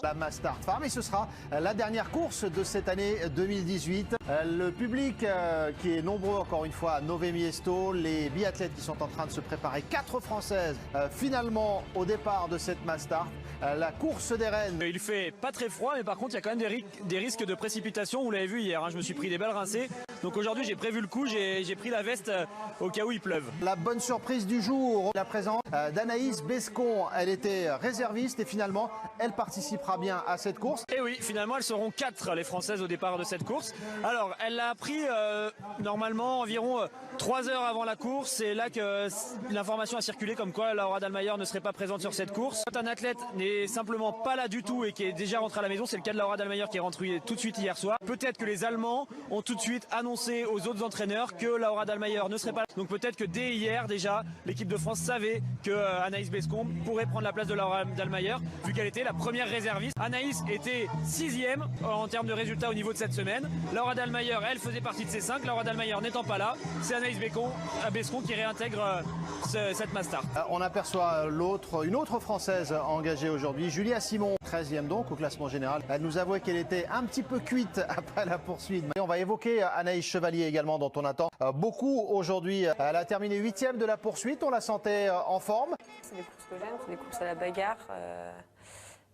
La Mastart Farm, et ce sera la dernière course de cette année 2018. Le public qui est nombreux encore une fois à Nové Miesto, les biathlètes qui sont en train de se préparer, 4 Françaises finalement au départ de cette Mastart. La course des rennes. Il fait pas très froid, mais par contre il y a quand même des risques de précipitation. Vous l'avez vu hier, hein, je me suis pris des balles rincées. Donc aujourd'hui j'ai prévu le coup, j'ai pris la veste au cas où il pleuve. La bonne surprise du jour, la présence d'Anaïs Bescon. Elle était réserviste et finalement elle participera bien à cette course. Et oui, finalement elles seront 4 les Françaises au départ de cette course. Alors elle l'a appris normalement environ 3 heures avant la course. C'est là que l'information a circulé comme quoi Laura Dahlmeier ne serait pas présente sur cette course. Quand un athlète n'est simplement pas là du tout et qui est déjà rentré à la maison, c'est le cas de Laura Dahlmeier qui est rentrée tout de suite hier soir. Peut-être que les Allemands ont tout de suite annoncé aux autres entraîneurs que Laura Dahlmeier ne serait pas là. Donc peut-être que dès hier déjà, l'équipe de France savait que Anaïs Bescon pourrait prendre la place de Laura Dahlmeier vu qu'elle était la première réserviste. Anaïs était 6e en termes de résultats au niveau de cette semaine. Laura Dahlmeier, elle faisait partie de ces 5. Laura Dahlmeier n'étant pas là, c'est Anaïs Bescon qui réintègre cette Mastart. On aperçoit une autre Française engagée aujourd'hui, Julia Simon, 13e donc au classement général. Elle nous avouait qu'elle était un petit peu cuite après la poursuite. Et on va évoquer Anaïs Chevalier également, dont on attend beaucoup aujourd'hui. Elle a terminé 8e de la poursuite, on la sentait en forme. C'est des courses que j'aime, c'est des courses à la bagarre.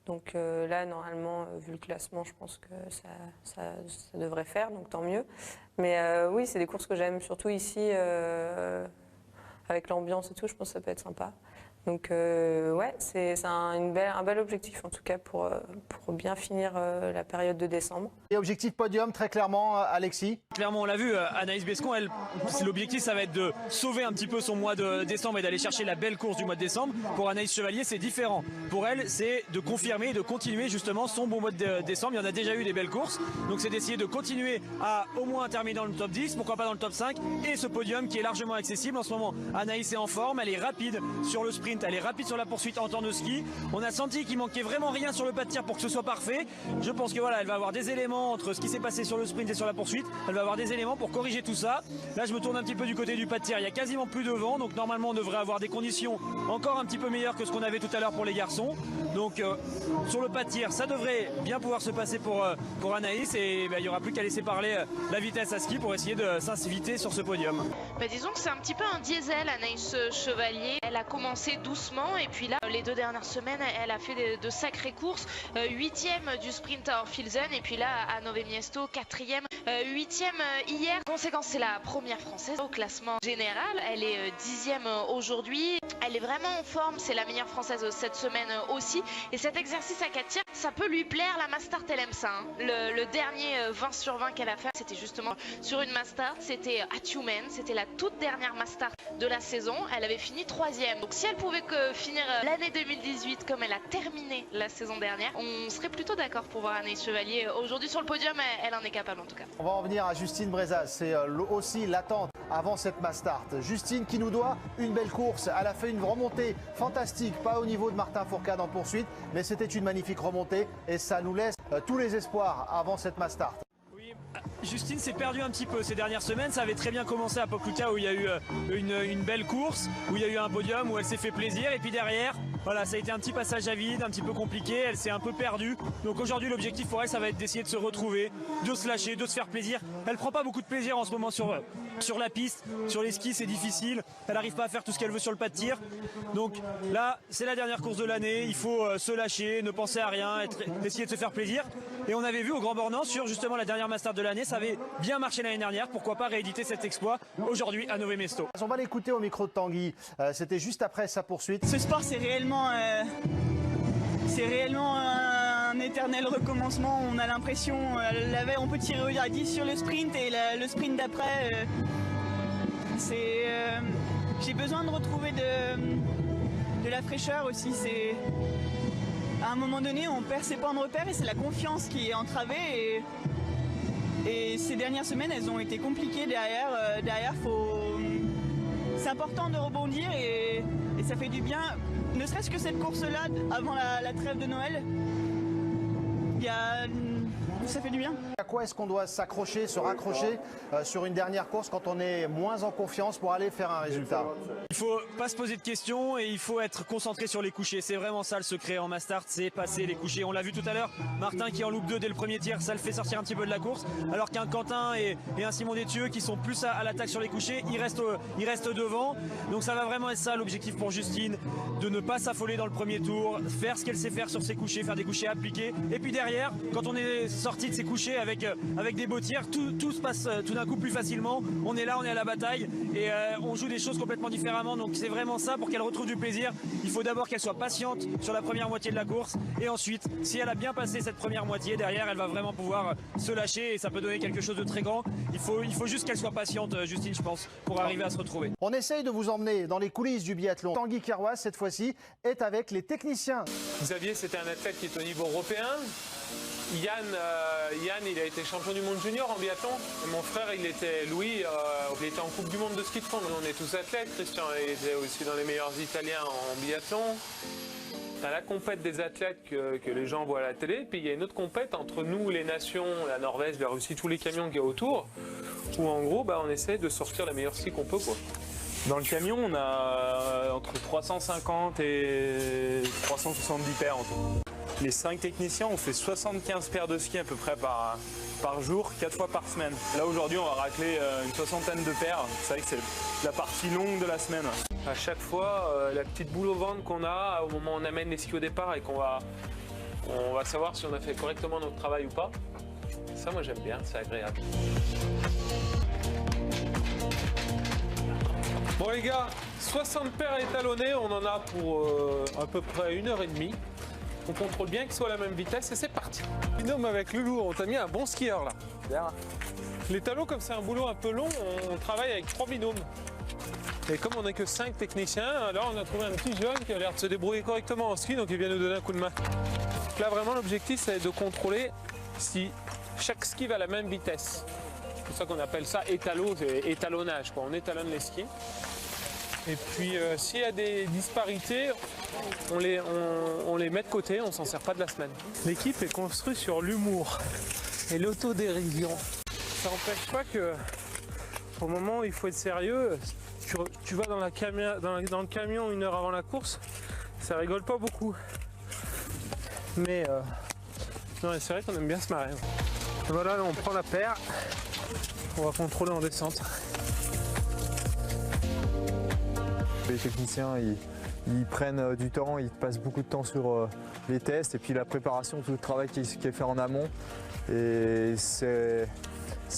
Donc là, normalement, vu le classement, je pense que ça devrait faire, donc tant mieux. Mais oui, c'est des courses que j'aime, surtout ici, avec l'ambiance et tout, je pense que ça peut être sympa. Donc ouais, c'est un bel objectif en tout cas pour bien finir la période de décembre. Et objectif podium très clairement, Alexis? Clairement, on l'a vu, Anaïs Bescon, l'objectif ça va être de sauver un petit peu son mois de décembre et d'aller chercher la belle course du mois de décembre. Pour Anaïs Chevalier, c'est différent. Pour elle, c'est de confirmer et de continuer justement son bon mois de décembre. Il y en a déjà eu des belles courses, donc c'est d'essayer de continuer à au moins terminer dans le top 10, pourquoi pas dans le top 5, et ce podium qui est largement accessible en ce moment. Anaïs est en forme, elle est rapide sur le sprint, elle est rapide sur la poursuite en temps de ski. On a senti qu'il manquait vraiment rien sur le pas de tir pour que ce soit parfait. Je pense que voilà, elle va avoir des éléments entre ce qui s'est passé sur le sprint et sur la poursuite. Elle va avoir des éléments pour corriger tout ça. Là, je me tourne un petit peu du côté du pas de tir. Il y a quasiment plus de vent, donc normalement, on devrait avoir des conditions encore un petit peu meilleures que ce qu'on avait tout à l'heure pour les garçons. Donc, sur le pas de tir, ça devrait bien pouvoir se passer pour Anaïs et il n'y aura plus qu'à laisser parler la vitesse à ski pour essayer de s'inviter sur ce podium. Disons que c'est un petit peu un diesel, Anaïs Chevalier. Elle a commencé doucement et puis là, les 2 dernières semaines, elle a fait de sacrées courses. 8e du sprint à Orfilsen et puis là, à Nové Miesto, 4e. 8e hier. Conséquence, c'est la première Française au classement général. Elle est 10e aujourd'hui. Elle est vraiment en forme. C'est la meilleure Française cette semaine aussi. Et cet exercice à 4 tirs, ça peut lui plaire. La Mastart, elle aime ça. Hein. Le dernier 20 sur 20 qu'elle a fait, c'était justement sur une Mastart. C'était à Tumen. C'était la toute dernière Mastart de la saison. Elle avait fini 3e. Donc si elle pouvait finir l'année 2018 comme elle a terminé la saison dernière, on serait plutôt d'accord pour voir Anaïs Chevalier aujourd'hui sur le podium. Elle en est capable en tout cas. On va en venir à Justine Brezaz, c'est aussi l'attente avant cette Mastart. Justine qui nous doit une belle course, elle a fait une remontée fantastique, pas au niveau de Martin Fourcade en poursuite, mais c'était une magnifique remontée et ça nous laisse tous les espoirs avant cette Mastart. Justine s'est perdue un petit peu ces dernières semaines. Ça avait très bien commencé à Pokluka où il y a eu une belle course, où il y a eu un podium, où elle s'est fait plaisir. Et puis derrière, voilà, ça a été un petit passage à vide, un petit peu compliqué. Elle s'est un peu perdue. Donc aujourd'hui, l'objectif pour elle, ça va être d'essayer de se retrouver, de se lâcher, de se faire plaisir. Elle prend pas beaucoup de plaisir en ce moment sur la piste. Sur les skis, c'est difficile. Elle n'arrive pas à faire tout ce qu'elle veut sur le pas de tir. Donc là, c'est la dernière course de l'année. Il faut se lâcher, ne penser à rien, essayer de se faire plaisir. Et on avait vu au Grand Bornand sur justement la dernière Mastart de l'année, ça avait bien marché l'année dernière. Pourquoi pas rééditer cet exploit aujourd'hui à Nové Miesto. On va l'écouter au micro de Tanguy. C'était juste après sa poursuite. Ce sport, c'est réellement un éternel recommencement. On a l'impression, la veille, on peut tirer à 10 sur le sprint et le sprint d'après, j'ai besoin de retrouver de la fraîcheur aussi. À un moment donné, on perd ses points de repère et c'est la confiance qui est entravée. Et ces dernières semaines, elles ont été compliquées derrière. C'est important de rebondir et ça fait du bien. Ne serait-ce que cette course-là, avant la trêve de Noël, il y a ça fait du bien. À quoi est-ce qu'on doit s'accrocher, se raccrocher sur une dernière course quand on est moins en confiance pour aller faire un résultat? Il faut pas se poser de questions et il faut être concentré sur les couchers. C'est vraiment ça le secret en Mastart, c'est passer les couchers. On l'a vu tout à l'heure, Martin qui en loupe 2 dès le premier tir, ça le fait sortir un petit peu de la course. Alors qu'un Quentin et un Simon Détieux qui sont plus à l'attaque sur les couchers, ils restent devant. Donc ça va vraiment être ça l'objectif pour Justine, de ne pas s'affoler dans le premier tour, faire ce qu'elle sait faire sur ses couchers, faire des couchers appliqués. Et puis derrière, quand on est sorti de ses couchers avec des beaux tirs, tout se passe tout d'un coup plus facilement. On est là, on est à la bataille et on joue des choses complètement différemment. Donc c'est vraiment ça pour qu'elle retrouve du plaisir. Il faut d'abord qu'elle soit patiente sur la première moitié de la course et ensuite, si elle a bien passé cette première moitié, derrière elle va vraiment pouvoir se lâcher et ça peut donner quelque chose de très grand. Il faut juste qu'elle soit patiente, Justine, je pense, pour arriver à se retrouver. On essaye de vous emmener dans les coulisses du biathlon. Tanguy Kerouas, cette fois-ci, est avec les techniciens. Xavier, c'était un athlète qui est au niveau européen. Yann, il a été champion du monde junior en biathlon. Et mon frère, il était en Coupe du monde de ski de fond. On est tous athlètes. Christian, il était aussi dans les meilleurs Italiens en biathlon. T'as la compète des athlètes que les gens voient à la télé. Puis il y a une autre compète entre nous, les nations, la Norvège, la Russie, tous les camions qu'il y a autour. Où en gros, on essaie de sortir les meilleurs skis qu'on peut, quoi. Dans le camion, on a entre 350 et 370 paires en tout. Les 5 techniciens, on fait 75 paires de skis à peu près par jour, 4 fois par semaine. Là aujourd'hui, on va racler une 60aine de paires. C'est vrai que c'est la partie longue de la semaine. À chaque fois, la petite boule au ventre qu'on a au moment où on amène les skis au départ et on va savoir si on a fait correctement notre travail ou pas. Ça, moi j'aime bien, c'est agréable. Bon les gars, 60 paires étalonnées, on en a pour à peu près 1h30. On contrôle bien que ce soit à la même vitesse et c'est parti. Binôme avec Loulou, on t'a mis un bon skieur là. Bien. Les talons, comme c'est un boulot un peu long, on travaille avec 3 binômes. Et comme on n'est que 5 techniciens, alors on a trouvé un petit jeune qui a l'air de se débrouiller correctement en ski, donc il vient nous donner un coup de main. Donc là vraiment l'objectif c'est de contrôler si chaque ski va à la même vitesse. C'est pour ça qu'on appelle ça étalo, c'est étalonnage, quoi. On étalonne les skis. Et puis s'il y a des disparités, on les met de côté, on s'en sert pas de la semaine. L'équipe est construite sur l'humour et l'autodérision. Ça n'empêche pas que au moment où il faut être sérieux, tu vas dans le camion 1 heure avant la course, ça rigole pas beaucoup. Mais non, c'est vrai qu'on aime bien se marrer. Voilà, là on prend la paire, on va contrôler en descente. Les techniciens, ils prennent du temps, ils passent beaucoup de temps sur les tests et puis la préparation, tout le travail qui est fait en amont. Et c'est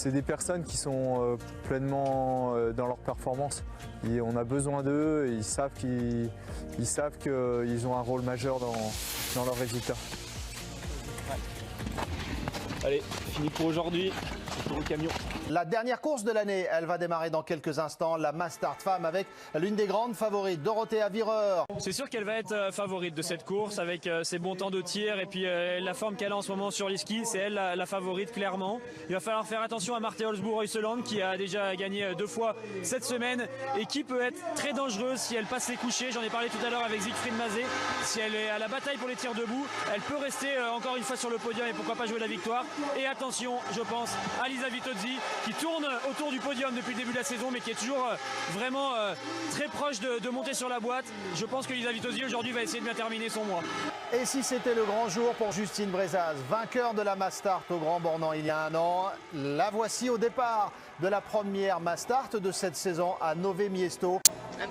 des personnes qui sont pleinement dans leur performance. Et on a besoin d'eux et ils savent qu'ils ont un rôle majeur dans leurs résultats. Allez, fini pour aujourd'hui, pour le camion. La dernière course de l'année, elle va démarrer dans quelques instants, la Mastart Femme avec l'une des grandes favorites, Dorothea Virer. C'est sûr qu'elle va être favorite de cette course avec ses bons temps de tir et puis la forme qu'elle a en ce moment sur les skis, c'est elle la favorite clairement. Il va falloir faire attention à Marthe Holzbourg-Reuseland qui a déjà gagné 2 fois cette semaine et qui peut être très dangereuse si elle passe les couchers. J'en ai parlé tout à l'heure avec Siegfried Mazet. Si elle est à la bataille pour les tirs debout, elle peut rester encore une fois sur le podium et pourquoi pas jouer la victoire. Et attention, je pense à Lisa Vitozzi qui tourne autour du podium depuis le début de la saison mais qui est toujours vraiment très proche de monter sur la boîte. Je pense que Lisa Vitozzi aujourd'hui va essayer de bien terminer son mois. Et si c'était le grand jour pour Justine Brezaz, vainqueur de la Mastart au Grand Bornand il y a 1 an, la voici au départ de la première Mastart de cette saison à Nové Miesto.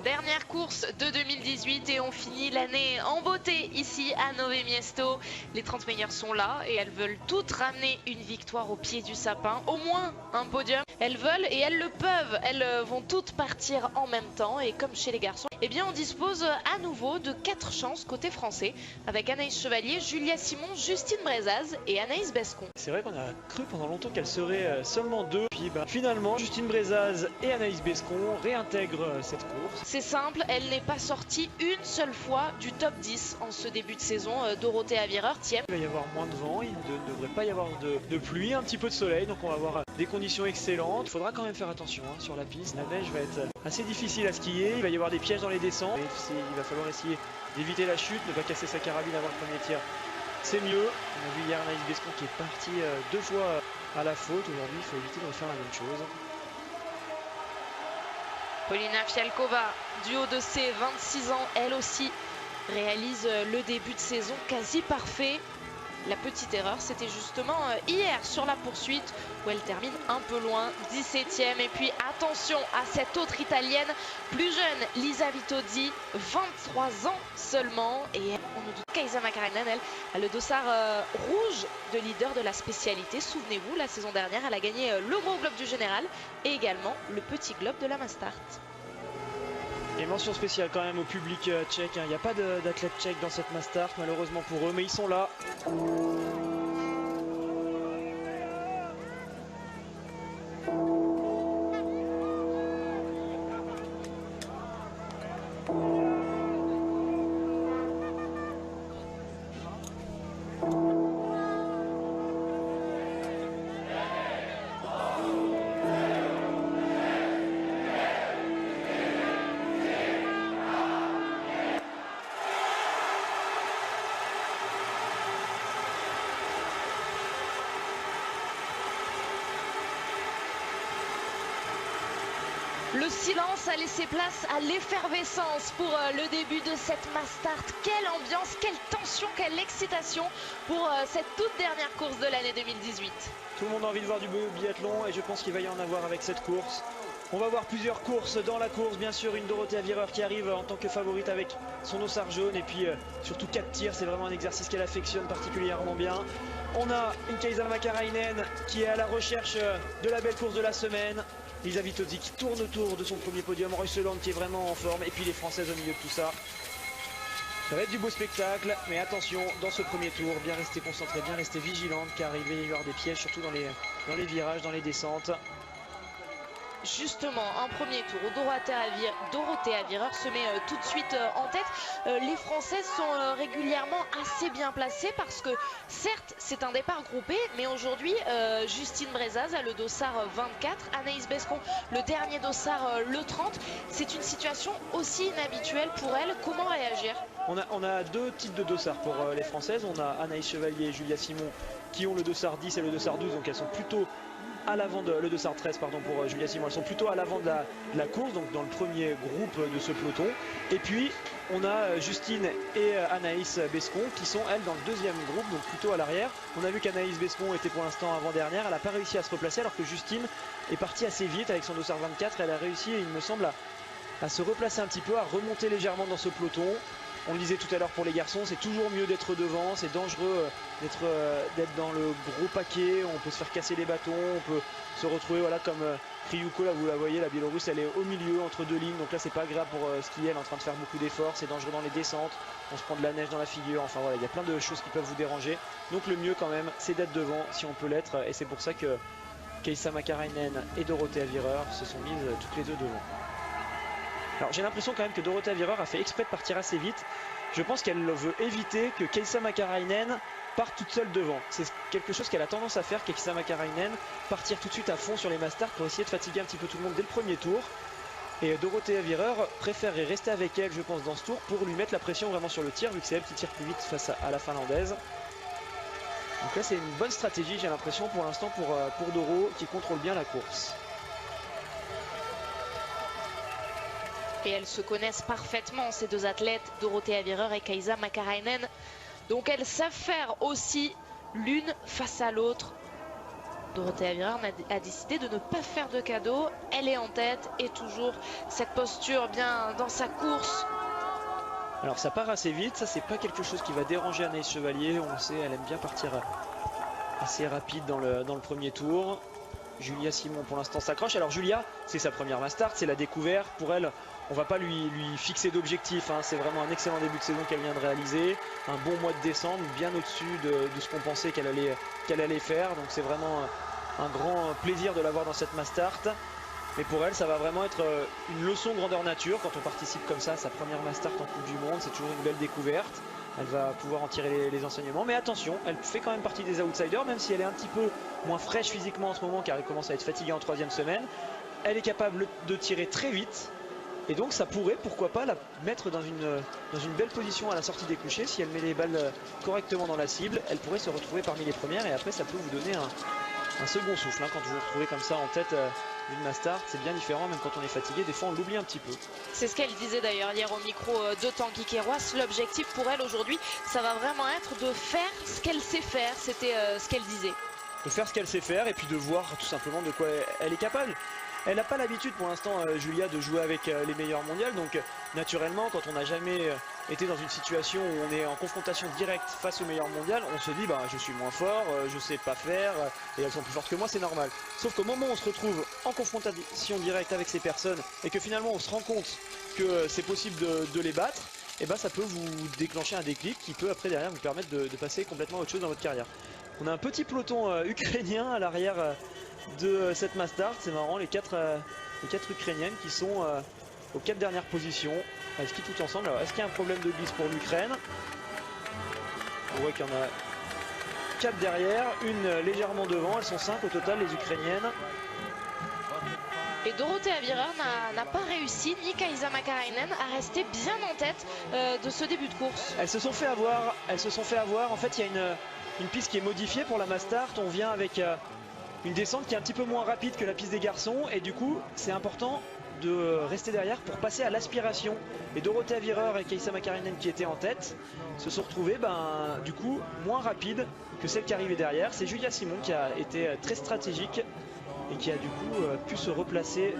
Dernière course de 2018 et on finit l'année en beauté ici à Nové Miesto. Les 30 meilleures sont là et elles veulent toutes ramener une victoire au pied du sapin, au moins un podium. Elles veulent et elles le peuvent, elles vont toutes partir en même temps et comme chez les garçons, eh bien on dispose à nouveau de 4 chances côté français avec Anaïs Chevalier, Julia Simon, Justine Brezaz et Anaïs Bescon. C'est vrai qu'on a cru pendant longtemps qu'elles seraient seulement 2, puis finalement Justine Brezaz et Anaïs Bescon réintègrent cette course. C'est simple, elle n'est pas sortie une seule fois du top 10 en ce début de saison. Dorothea Virer tienne. Il va y avoir moins de vent, il ne devrait pas y avoir de pluie, un petit peu de soleil, donc on va avoir des conditions excellentes. Il faudra quand même faire attention sur la piste. La neige va être assez difficile à skier, il va y avoir des pièges dans les descentes. Il va falloir essayer d'éviter la chute, ne pas casser sa carabine avant le premier tir c'est mieux. On a vu hier Anaïs Bescon qui est partie 2 fois à la faute. Aujourd'hui, il faut éviter de refaire la même chose. Polina Fialkova, du haut de ses 26 ans, elle aussi réalise le début de saison quasi parfait. La petite erreur, c'était justement hier sur la poursuite où elle termine un peu loin, 17e. Et puis attention à cette autre italienne, plus jeune, Lisa Vitozzi, 23 ans seulement. Et on nous doute Kaisa Makarainen, elle a le dossard rouge de leader de la spécialité. Souvenez-vous, la saison dernière, elle a gagné le gros globe du général et également le petit globe de la Mastart. Et mention spéciale quand même au public tchèque. Il n'y a pas d'athlète tchèque dans cette Mastart, malheureusement pour eux, mais ils sont là. Le silence a laissé place à l'effervescence pour le début de cette Mastart. Quelle ambiance, quelle tension, quelle excitation pour cette toute dernière course de l'année 2018. Tout le monde a envie de voir du biathlon et je pense qu'il va y en avoir avec cette course. On va voir plusieurs courses dans la course, bien sûr une Dorothea Virer qui arrive en tant que favorite avec son dossard jaune et puis surtout 4 tirs, c'est vraiment un exercice qu'elle affectionne particulièrement bien. On a une Kaisa Makarainen qui est à la recherche de la belle course de la semaine. Lisa Vitozzi qui tourne autour de son premier podium, Reuseland qui est vraiment en forme et puis les Françaises au milieu de tout ça. Ça va être du beau spectacle, mais attention dans ce premier tour, bien rester concentré, bien rester vigilante car il va y avoir des pièges surtout dans les virages, dans les descentes. Justement, un premier tour où Dorothea Virer se met tout de suite en tête. Les Françaises sont régulièrement assez bien placées parce que certes c'est un départ groupé, mais aujourd'hui Justine Brezaz a le dossard 24, Anaïs Bescon le dernier dossard le 30. C'est une situation aussi inhabituelle pour elle. Comment réagir? On a 2 types de dossards pour les Françaises. On a Anaïs Chevalier et Julia Simon qui ont le dossard 10 et le dossard 12, donc elles sont plutôt à l'avant le dossard 13 pardon pour Julia Simon, elles sont plutôt à l'avant de la course, donc dans le premier groupe de ce peloton. Et puis on a Justine et Anaïs Bescon qui sont elles dans le deuxième groupe, donc plutôt à l'arrière. On a vu qu'Anaïs Bescon était pour l'instant avant-dernière, elle n'a pas réussi à se replacer alors que Justine est partie assez vite avec son dossard 24, elle a réussi il me semble à se replacer un petit peu, à remonter légèrement dans ce peloton. On le disait tout à l'heure pour les garçons, c'est toujours mieux d'être devant, c'est dangereux d'être dans le gros paquet, on peut se faire casser les bâtons, on peut se retrouver voilà, comme Kryuko, là vous la voyez, la Biélorusse elle est au milieu entre 2 lignes, donc là c'est pas agréable pour skier, elle est en train de faire beaucoup d'efforts, c'est dangereux dans les descentes, on se prend de la neige dans la figure, enfin voilà, il y a plein de choses qui peuvent vous déranger, donc le mieux quand même c'est d'être devant si on peut l'être, et c'est pour ça que Kaisa Makarainen et Dorothea Virer se sont mises toutes les deux devant. Alors j'ai l'impression quand même que Dorothea Virer a fait exprès de partir assez vite. Je pense qu'elle veut éviter que Kaisa Makarainen parte toute seule devant. C'est quelque chose qu'elle a tendance à faire, Kaisa Makarainen, partir tout de suite à fond sur les Mastart pour essayer de fatiguer un petit peu tout le monde dès le premier tour. Et Dorothea Virer préférerait rester avec elle, je pense, dans ce tour pour lui mettre la pression vraiment sur le tir, vu que c'est elle qui tire plus vite face à la Finlandaise. Donc là c'est une bonne stratégie, j'ai l'impression pour l'instant pour Doro qui contrôle bien la course. Et elles se connaissent parfaitement, ces deux athlètes, Dorothea Virer et Kaisa Makarainen. Donc elles savent faire aussi l'une face à l'autre. Dorothea Virer a décidé de ne pas faire de cadeau. Elle est en tête et toujours cette posture bien dans sa course. Alors ça part assez vite, ça c'est pas quelque chose qui va déranger Anaïs Chevalier. On le sait, elle aime bien partir assez rapide dans le premier tour. Julia Simon pour l'instant s'accroche. Alors Julia, c'est sa première Mastart, c'est la découverte. Pour elle, on va pas lui fixer d'objectif, hein. C'est vraiment un excellent début de saison qu'elle vient de réaliser. Un bon mois de décembre, bien au-dessus de ce qu'on pensait qu'elle allait faire. Donc c'est vraiment un grand plaisir de la voir dans cette Mastart. Mais pour elle, ça va vraiment être une leçon grandeur nature quand on participe comme ça à sa première Mastart en Coupe du Monde. C'est toujours une belle découverte. Elle va pouvoir en tirer les enseignements. Mais attention, elle fait quand même partie des outsiders, même si elle est un petit peu moins fraîche physiquement en ce moment car elle commence à être fatiguée en 3e semaine. Elle est capable de tirer très vite. Et donc ça pourrait, pourquoi pas, la mettre dans une belle position à la sortie des couchers. Si elle met les balles correctement dans la cible, elle pourrait se retrouver parmi les premières et après ça peut vous donner un second souffle. Quand vous vous retrouvez comme ça en tête d'une Mastart, c'est bien différent, même quand on est fatigué, des fois on l'oublie un petit peu. C'est ce qu'elle disait d'ailleurs hier au micro de Tanguy Queiroz. L'objectif pour elle aujourd'hui, ça va vraiment être de faire ce qu'elle sait faire, c'était ce qu'elle disait. De faire ce qu'elle sait faire et puis de voir tout simplement de quoi elle est capable. Elle n'a pas l'habitude pour l'instant, Julia, de jouer avec les meilleurs mondiales. Donc naturellement, quand on n'a jamais été dans une situation où on est en confrontation directe face aux meilleurs mondiales, on se dit bah, je suis moins fort, je sais pas faire et elles sont plus fortes que moi, c'est normal. Sauf qu'au moment où on se retrouve en confrontation directe avec ces personnes et que finalement on se rend compte que c'est possible de les battre, et ben ça peut vous déclencher un déclic qui peut après derrière vous permettre de passer complètement à autre chose dans votre carrière. On a un petit peloton ukrainien à l'arrière de cette Mastart, c'est marrant, les quatre ukrainiennes qui sont aux 4 dernières positions. Elles skient toutes ensemble. Alors est-ce qu'il y a un problème de glisse pour l'Ukraine? On voit qu'il y en a 4 derrière, une légèrement devant, elles sont 5 au total les Ukrainiennes. Et Dorothea Virer n'a pas réussi, ni Kaisa Makarainen, à rester bien en tête de ce début de course. Elles se sont fait avoir, en fait il y a une piste qui est modifiée pour la Mastart, on vient avec une descente qui est un petit peu moins rapide que la piste des garçons et du coup c'est important de rester derrière pour passer à l'aspiration. Et Dorothea Virer et Kaisa Makarainen qui étaient en tête se sont retrouvés du coup moins rapides que celle qui arrivait derrière. C'est Julia Simon qui a été très stratégique et qui a du coup pu se replacer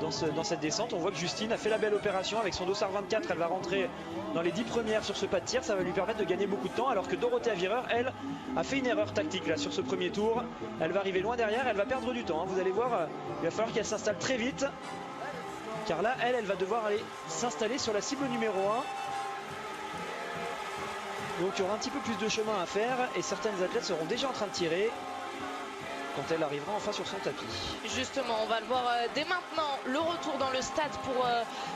dans cette descente. On voit que Justine a fait la belle opération avec son dossard 24, elle va rentrer dans les 10 premières sur ce pas de tir, ça va lui permettre de gagner beaucoup de temps, alors que Dorothea Virer, elle, a fait une erreur tactique là sur ce premier tour. Elle va arriver loin derrière, elle va perdre du temps, vous allez voir, il va falloir qu'elle s'installe très vite, car là, elle va devoir aller s'installer sur la cible numéro 1. Donc il y aura un petit peu plus de chemin à faire et certaines athlètes seront déjà en train de tirer quand elle arrivera enfin sur son tapis. Justement, on va le voir dès maintenant, le retour dans le stade pour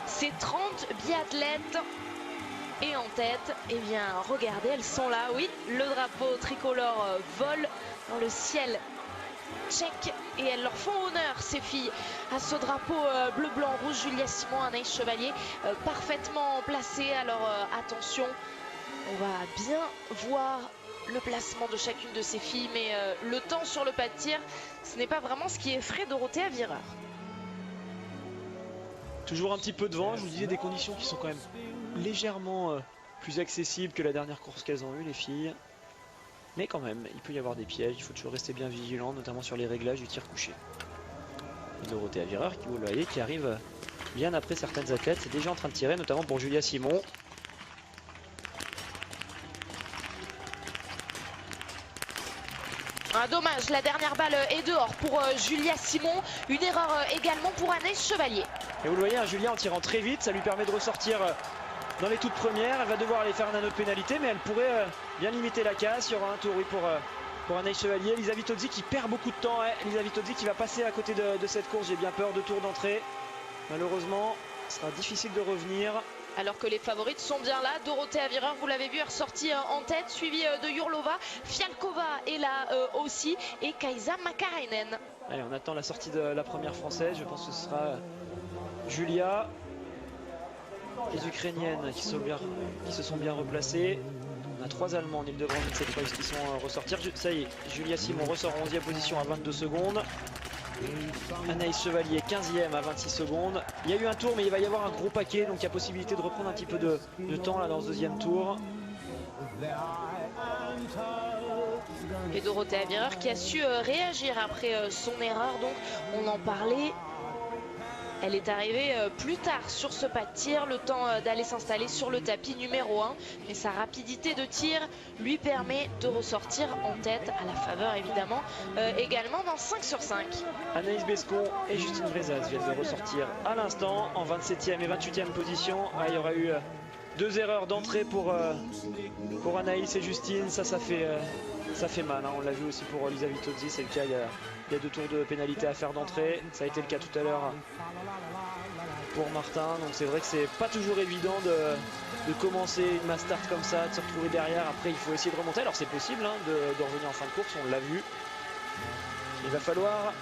ces 30 biathlètes. Et en tête, eh bien, regardez, elles sont là, oui, le drapeau tricolore vole dans le ciel tchèque et elles leur font honneur, ces filles, à ce drapeau bleu, blanc, rouge. Julia Simon, Anaïs Chevalier, parfaitement placées. Alors attention, on va bien voir le placement de chacune de ces filles, mais le temps sur le pas de tir, ce n'est pas vraiment ce qui effraie Dorothea Virer. Toujours un petit peu de vent, je vous disais, des conditions qui sont quand même légèrement plus accessibles que la dernière course qu'elles ont eue, les filles. Mais quand même, il peut y avoir des pièges, il faut toujours rester bien vigilant, notamment sur les réglages du tir couché. Et Dorothea Virer, qui, vous le voyez, qui arrive bien après certaines athlètes, c'est déjà en train de tirer, notamment pour Julia Simon. Ah, dommage, la dernière balle est dehors pour Julia Simon. Une erreur également pour Anaïs Chevalier. Et vous le voyez, Julia en tirant très vite, ça lui permet de ressortir dans les toutes premières. Elle va devoir aller faire un anneau de pénalité, mais elle pourrait bien limiter la casse. Il y aura un tour, oui, pour Anaïs Chevalier. Lisa Vitozzi qui perd beaucoup de temps. Lisa Vitozzi qui va passer à côté de cette course. J'ai bien peur de tour d'entrée. Malheureusement, ce sera difficile de revenir. Alors que les favorites sont bien là. Dorothea Virer, vous l'avez vu, est ressortie en tête, suivie de Yurlova. Fialkova est là aussi, et Kaisa Makarainen. Allez, on attend la sortie de la première française. Je pense que ce sera Julia. Les Ukrainiennes qui se sont bien replacées. On a 3 Allemands en Ile-de-France cette fois qui sont ressortis. Ça y est, Julia Simon ressort en 11e position à 22 secondes. Anaïs Chevalier 15e à 26 secondes. Il y a eu un tour, mais il va y avoir un gros paquet, donc il y a possibilité de reprendre un petit peu de temps là dans ce deuxième tour. Et Dorothea Virer qui a su réagir après son erreur, donc on en parlait. Elle est arrivée plus tard sur ce pas de tir, le temps d'aller s'installer sur le tapis numéro 1. Mais sa rapidité de tir lui permet de ressortir en tête, à la faveur évidemment, également dans 5 sur 5. Anaïs Bescon et Justine Brezaz viennent de ressortir à l'instant en 27e et 28e position. Il y aura eu 2 erreurs d'entrée pour Anaïs et Justine, ça fait mal, hein. On l'a vu aussi pour Lisa Vitozzi, c'est le cas, il y a 2 tours de pénalité à faire d'entrée, ça a été le cas tout à l'heure pour Martin, donc c'est vrai que c'est pas toujours évident de commencer une Mastart comme ça, de se retrouver derrière, après il faut essayer de remonter, alors c'est possible hein, de revenir en fin de course, on l'a vu. Il va falloir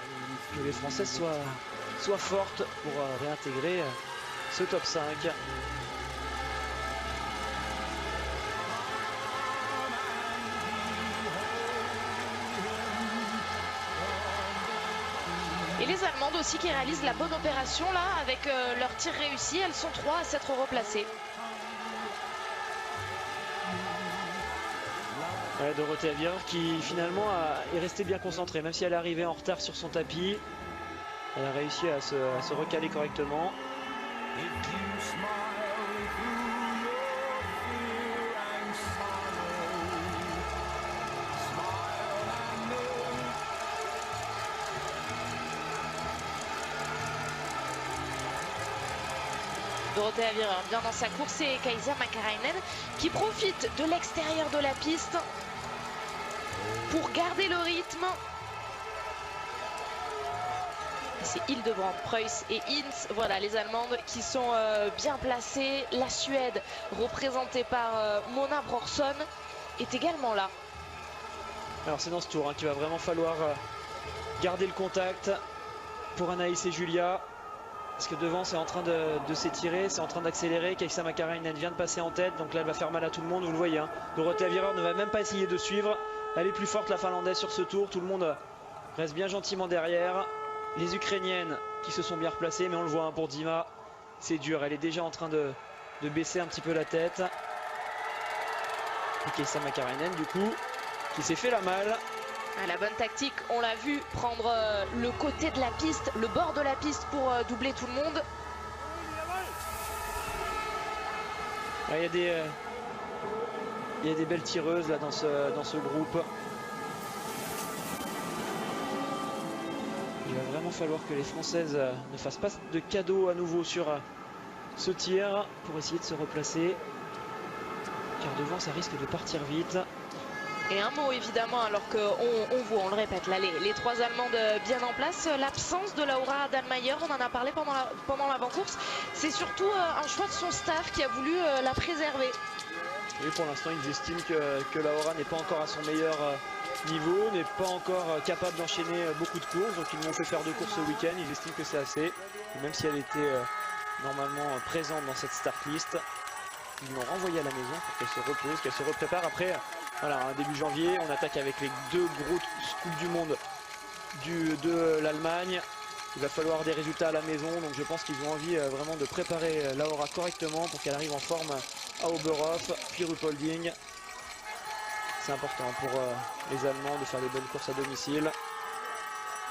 que les Françaises soient fortes pour réintégrer ce top 5. Et les Allemandes aussi qui réalisent la bonne opération là avec leur tir réussi. Elles sont 3 à s'être replacées. Ouais, Dorothée Avireur qui finalement est restée bien concentrée. Même si elle est arrivée en retard sur son tapis, elle a réussi à se recaler correctement. Dorothée Avireur bien dans sa course et Kaisa Makarainen qui profite de l'extérieur de la piste pour garder le rythme. C'est Hildebrandt, Preuss et Hinz, voilà les Allemandes qui sont bien placées. La Suède, représentée par Mona Brorsson, est également là. Alors c'est dans ce tour qu'il va vraiment falloir garder le contact pour Anaïs et Julia. Parce que devant c'est en train de s'étirer, c'est en train d'accélérer. Kaisa Makarainen vient de passer en tête, donc là elle va faire mal à tout le monde, vous le voyez. Dorothée Avireur ne va même pas essayer de suivre. Elle est plus forte la Finlandaise sur ce tour, tout le monde reste bien gentiment derrière. Les Ukrainiennes qui se sont bien replacées, mais on le voit pour Dima, c'est dur, elle est déjà en train de baisser un petit peu la tête. Et Kaisa Makarainen du coup, qui s'est fait la malle. La bonne tactique, on l'a vu, prendre le côté de la piste, le bord de la piste pour doubler tout le monde. Il y a des belles tireuses là dans ce groupe. Il va vraiment falloir que les Françaises ne fassent pas de cadeau à nouveau sur ce tir pour essayer de se replacer. Car devant ça risque de partir vite. Et un mot évidemment, alors qu'on voit, on le répète, là, les 3 Allemandes bien en place, l'absence de Laura Dahlmeier, on en a parlé pendant l'avant-course, c'est surtout un choix de son staff qui a voulu la préserver. Et pour l'instant, ils estiment que Laura n'est pas encore à son meilleur niveau, n'est pas encore capable d'enchaîner beaucoup de courses, donc ils l'ont fait faire 2 courses ce week-end, ils estiment que c'est assez. Et même si elle était normalement présente dans cette start list, ils l'ont renvoyée à la maison pour qu'elle se repose, qu'elle se reprépare après. Voilà, début janvier, on attaque avec les 2 grosses Coupes du Monde de l'Allemagne. Il va falloir des résultats à la maison, donc je pense qu'ils ont envie vraiment de préparer Laura correctement pour qu'elle arrive en forme à Oberhof, puis Ruhpolding. C'est important pour les Allemands de faire des bonnes courses à domicile.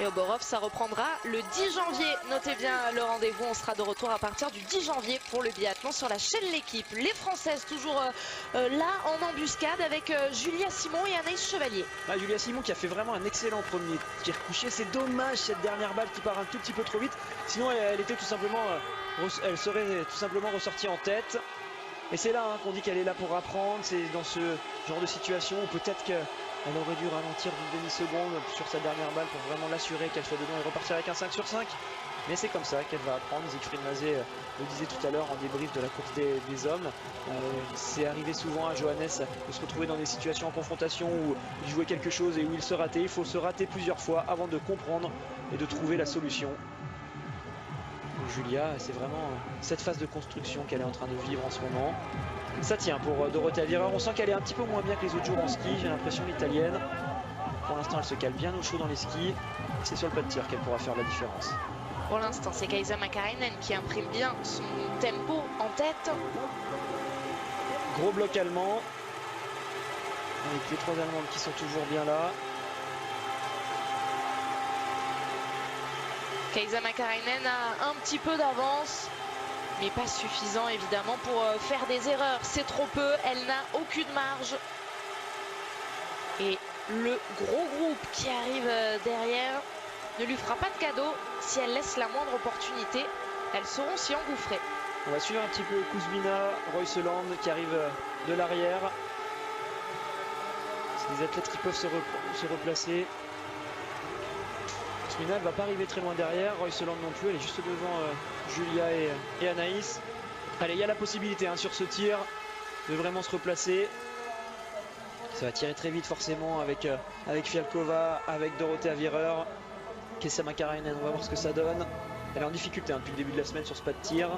Et Oberhof, ça reprendra le 10 janvier. Notez bien le rendez-vous, on sera de retour à partir du 10 janvier pour le biathlon sur la chaîne L'équipe. Les Françaises toujours là en embuscade avec Julia Simon et Anaïs Chevalier. Julia Simon qui a fait vraiment un excellent premier tir couché. C'est dommage cette dernière balle qui part un tout petit peu trop vite. Sinon elle était tout simplement, elle serait tout simplement ressortie en tête. Et c'est là qu'on dit qu'elle est là pour apprendre. C'est dans ce genre de situation où peut-être que elle aurait dû ralentir d'une demi-seconde sur sa dernière balle pour vraiment l'assurer qu'elle soit dedans et repartir avec un 5 sur 5. Mais c'est comme ça qu'elle va apprendre. Siegfried Mazet le disait tout à l'heure en débrief de la course des hommes. C'est arrivé souvent à Johannes de se retrouver dans des situations en confrontation où il jouait quelque chose et où il se ratait. Il faut se rater plusieurs fois avant de comprendre et de trouver la solution. Julia, c'est vraiment cette phase de construction qu'elle est en train de vivre en ce moment. Ça tient pour Dorothée Avireur. On sent qu'elle est un petit peu moins bien que les autres jours en ski, j'ai l'impression, l'italienne. Pour l'instant, elle se cale bien au chaud dans les skis. C'est sur le pas de tir qu'elle pourra faire la différence. Pour l'instant, c'est Kaisa Makarainen qui imprime bien son tempo en tête. Gros bloc allemand. Avec les 3 Allemandes qui sont toujours bien là. Kaisa Makarainen a un petit peu d'avance, mais pas suffisant évidemment pour faire des erreurs. C'est trop peu, elle n'a aucune marge. Et le gros groupe qui arrive derrière ne lui fera pas de cadeau. Si elle laisse la moindre opportunité, elles sauront s'y engouffrer. On va suivre un petit peu Kuzmina, Royseland qui arrive de l'arrière. C'est des athlètes qui peuvent se replacer. Kuzmina ne va pas arriver très loin derrière, Royseland non plus, elle est juste devant Julia et Anaïs. Allez, il y a la possibilité sur ce tir de vraiment se replacer. Ça va tirer très vite forcément avec Fialkova, avec Dorothée Avireur. Kaisa Makarainen, on va voir ce que ça donne. Elle est en difficulté depuis le début de la semaine sur ce pas de tir.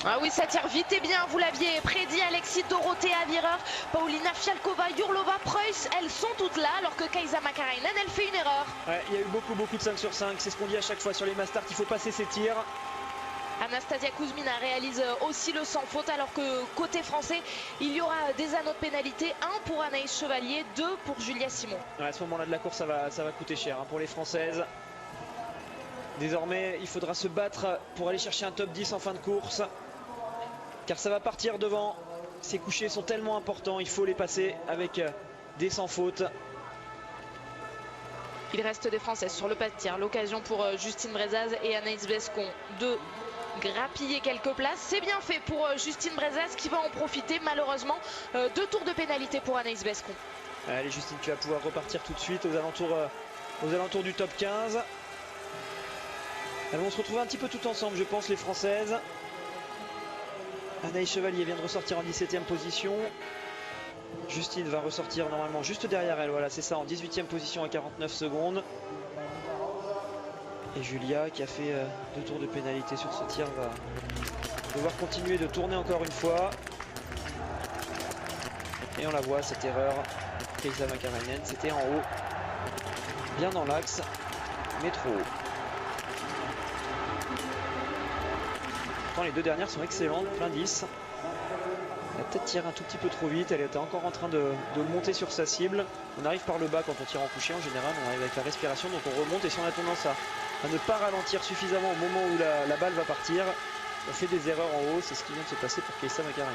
Ah oui, ça tire vite et bien, vous l'aviez prédit, Alexis, Dorothée Avireur, Paulina Fialkova, Jurlova, Preuss, elles sont toutes là, alors que Kaisa Makarainen, elle fait une erreur. Ouais, il y a eu beaucoup de 5 sur 5, c'est ce qu'on dit à chaque fois sur les Mastart, il faut passer ses tirs. Anastasia Kuzmina réalise aussi le sans faute, alors que côté français, il y aura des anneaux de pénalité, 1 pour Anaïs Chevalier, 2 pour Julia Simon. Ouais, à ce moment-là de la course, ça va coûter cher pour les Françaises. Désormais, il faudra se battre pour aller chercher un top 10 en fin de course. Car ça va partir devant. Ces couchers sont tellement importants, il faut les passer avec des sans faute. Il reste des Françaises sur le pas de tir. L'occasion pour Justine Brezaz et Anaïs Bescon de grappiller quelques places. C'est bien fait pour Justine Brezaz qui va en profiter. Malheureusement, 2 tours de pénalité pour Anaïs Bescon. Allez Justine, tu vas pouvoir repartir tout de suite aux alentours du top 15. Elles vont se retrouver un petit peu toutes ensemble, je pense, les Françaises. Anaïs Chevalier vient de ressortir en 17e position. Justine va ressortir normalement juste derrière elle. Voilà, c'est ça, en 18e position à 49 secondes. Et Julia, qui a fait 2 tours de pénalité sur ce tir, va devoir continuer de tourner encore une fois. Et on la voit, cette erreur. Kaisa Makarainen, c'était en haut. Bien dans l'axe, mais trop haut. Les 2 dernières sont excellentes, plein 10. Elle a peut-être tiré un tout petit peu trop vite, elle était encore en train de monter sur sa cible. On arrive par le bas quand on tire en couché en général, on arrive avec la respiration, donc on remonte et si on a tendance à ne pas ralentir suffisamment au moment où la balle va partir, on fait des erreurs en haut, c'est ce qui vient de se passer pour Kaisa Makarainen.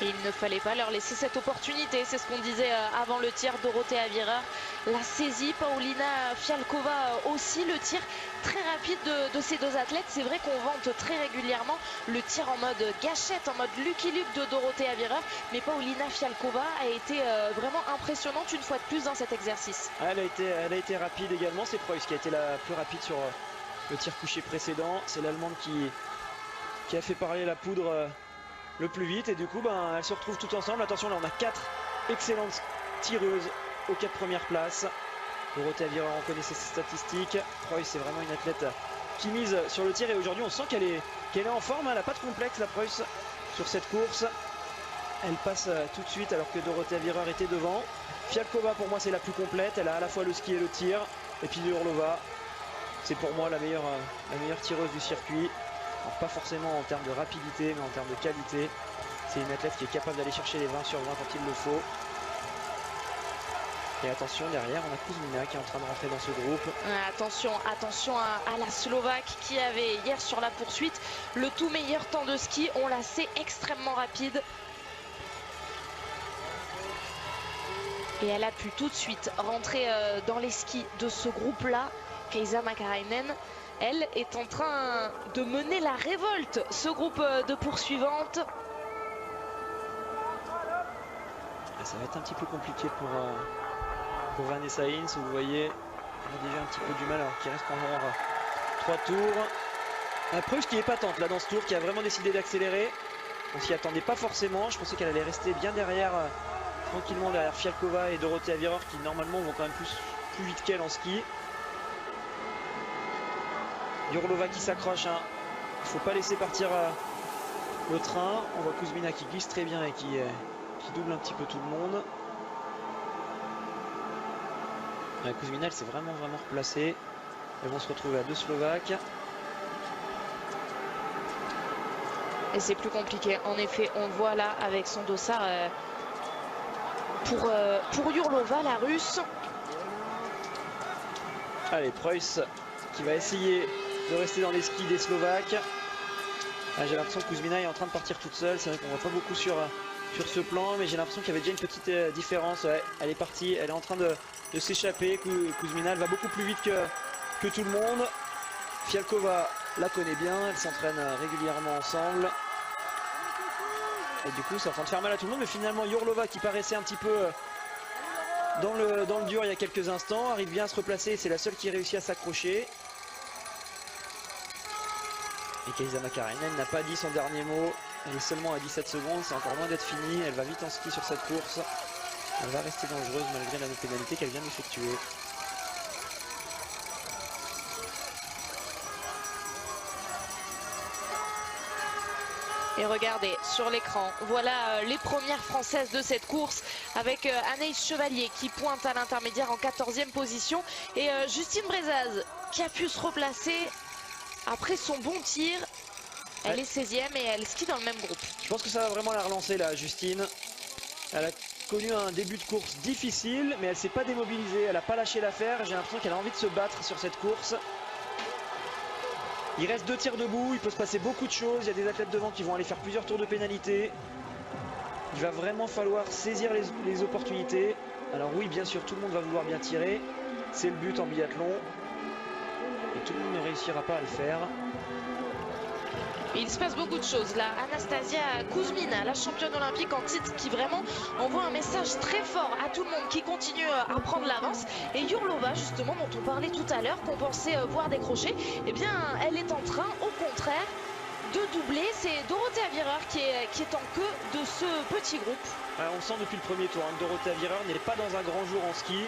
Et il ne fallait pas leur laisser cette opportunité, c'est ce qu'on disait avant le tir. Dorothée Avireur la saisie, Paulina Fialkova aussi, le tir très rapide de ces 2 athlètes. C'est vrai qu'on vante très régulièrement le tir en mode gâchette, en mode Lucky Luke de Dorothée Avireur, mais Paulina Fialkova a été vraiment impressionnante une fois de plus dans cet exercice. Elle a été rapide également, c'est Preuss qui a été la plus rapide sur le tir couché précédent. C'est l'Allemande qui a fait parler la poudre le plus vite et du coup elles se retrouvent toutes ensemble. Attention, là on a 4 excellentes tireuses aux 4 premières places. Dorothée Avireur, on connaît ses statistiques. Preuss, c'est vraiment une athlète qui mise sur le tir et aujourd'hui on sent qu'elle est en forme, elle n'a pas de complexe la Preuss sur cette course. Elle passe tout de suite alors que Dorothée Avireur était devant. Fialkova pour moi c'est la plus complète, elle a à la fois le ski et le tir. Et puis Jurlova, c'est pour moi la meilleure tireuse du circuit. Alors, pas forcément en termes de rapidité, mais en termes de qualité. C'est une athlète qui est capable d'aller chercher les 20 sur 20 quand il le faut. Et attention, derrière, on a Kuzmina qui est en train de rentrer dans ce groupe. Attention à la Slovaque qui avait hier sur la poursuite le tout meilleur temps de ski. On la sait extrêmement rapide. Et elle a pu tout de suite rentrer dans les skis de ce groupe-là. Kaisa Makarainen, elle est en train de mener la révolte, ce groupe de poursuivantes. Ça va être un petit peu compliqué pour Vanessa Hintz. Vous voyez, elle a déjà un petit peu du mal alors qu'il reste encore 3 tours. Preuss qui est patente là dans ce tour, qui a vraiment décidé d'accélérer. On s'y attendait pas forcément. Je pensais qu'elle allait rester bien derrière, tranquillement derrière Fialkova et Dorothée Avireur qui normalement vont quand même plus vite qu'elle en ski. Jurlova qui s'accroche, hein. Il ne faut pas laisser partir le train. On voit Kuzmina qui glisse très bien et qui double un petit peu tout le monde. Kuzmina, elle s'est vraiment replacée. Elles vont se retrouver à 2 Slovaques. Et c'est plus compliqué. En effet, on le voit là avec son dossard pour Jurlova, la Russe. Allez, Preuss qui va essayer de rester dans les skis des Slovaques. J'ai l'impression que Kuzmina est en train de partir toute seule. C'est vrai qu'on voit pas beaucoup sur ce plan, mais j'ai l'impression qu'il y avait déjà une petite différence. Ouais, elle est partie, elle est en train de s'échapper. Kuzmina, elle va beaucoup plus vite que tout le monde. Fialkova la connaît bien, elle s'entraîne régulièrement ensemble. Et du coup, c'est en train de faire mal à tout le monde, mais finalement, Jurlova qui paraissait un petit peu dans le dur il y a quelques instants, arrive bien à se replacer, c'est la seule qui réussit à s'accrocher. Et Kaisa Makarainen n'a pas dit son dernier mot, elle est seulement à 17 secondes, c'est encore loin d'être fini, elle va vite en ski sur cette course. Elle va rester dangereuse malgré la pénalité qu'elle vient d'effectuer. Et regardez sur l'écran, voilà les premières Françaises de cette course avec Anaïs Chevalier qui pointe à l'intermédiaire en 14e position et Justine Brezaz qui a pu se replacer après son bon tir. Elle est 16e et elle skie dans le même groupe. Je pense que ça va vraiment la relancer là, Justine. Elle a connu un début de course difficile, mais elle s'est pas démobilisée, elle n'a pas lâché l'affaire. J'ai l'impression qu'elle a envie de se battre sur cette course. Il reste 2 tirs debout, il peut se passer beaucoup de choses. Il y a des athlètes devant qui vont aller faire plusieurs tours de pénalité. Il va vraiment falloir saisir les opportunités. Alors oui, bien sûr, tout le monde va vouloir bien tirer. C'est le but en biathlon. Et tout le monde ne réussira pas à le faire. Il se passe beaucoup de choses là. Anastasia Kuzmina, la championne olympique en titre, qui vraiment envoie un message très fort à tout le monde, qui continue à prendre l'avance. Et Yurlova, justement, dont on parlait tout à l'heure, qu'on pensait voir décrocher, eh bien, elle est en train, au contraire, de doubler. C'est Dorothée Avireur qui est en queue de ce petit groupe. On sent depuis le premier tour que Dorothée Avireur n'est pas dans un grand jour en ski.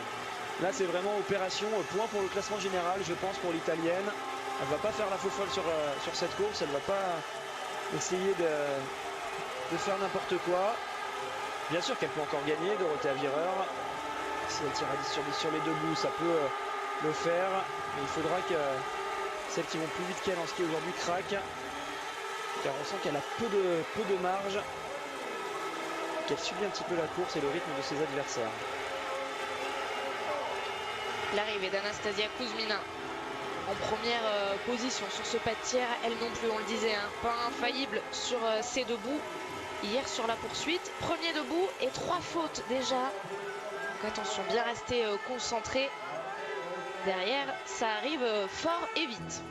Là, c'est vraiment opération point pour le classement général, je pense, pour l'italienne. Elle ne va pas faire la faux folle sur cette course, elle ne va pas essayer de faire n'importe quoi. Bien sûr qu'elle peut encore gagner, Dorothée Avireur. Si elle tire à 10 sur 10 sur les deux bouts, ça peut le faire. Mais il faudra que celles qui vont plus vite qu'elle en ski aujourd'hui craquent. Car on sent qu'elle a peu de marge. Qu'elle subit un petit peu la course et le rythme de ses adversaires. L'arrivée d'Anastasia Kuzmina en première position sur ce pas de tir. Elle non plus, on le disait, pas infaillible sur ses debout. Hier sur la poursuite, premier debout et 3 fautes déjà. Donc attention, bien rester concentré. Derrière, ça arrive fort et vite.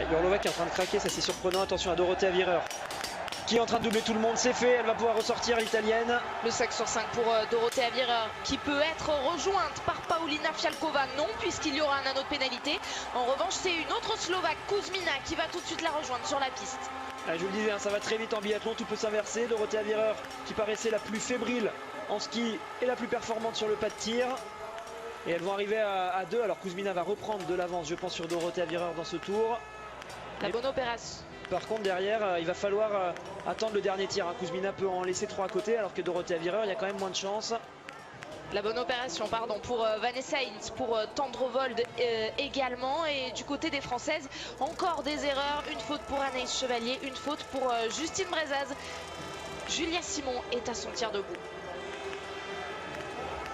Yurlova qui est en train de craquer, ça c'est surprenant. Attention à Dorothée Avireur qui est en train de doubler tout le monde. C'est fait, elle va pouvoir ressortir, l'italienne. Le 5 sur 5 pour Dorothée Avireur qui peut être rejointe par Paulina Fialkova. Non, puisqu'il y aura un anneau de pénalité. En revanche, c'est une autre Slovaque, Kuzmina, qui va tout de suite la rejoindre sur la piste. Je vous le disais, ça va très vite en biathlon, tout peut s'inverser. Dorothée Avireur qui paraissait la plus fébrile en ski et la plus performante sur le pas de tir. Et elles vont arriver à 2. Alors Kuzmina va reprendre de l'avance, je pense, sur Dorothée Avireur dans ce tour. La bonne opération. Par contre, derrière, il va falloir attendre le dernier tir. Kuzmina peut en laisser 3 à côté, alors que Dorothée Avireur, il y a quand même moins de chance. La bonne opération, pardon, pour Vanessa Hintz, pour Tendrevold également. Et du côté des Françaises, encore des erreurs. Une faute pour Anaïs Chevalier, une faute pour Justine Brezaz. Julia Simon est à son tir debout.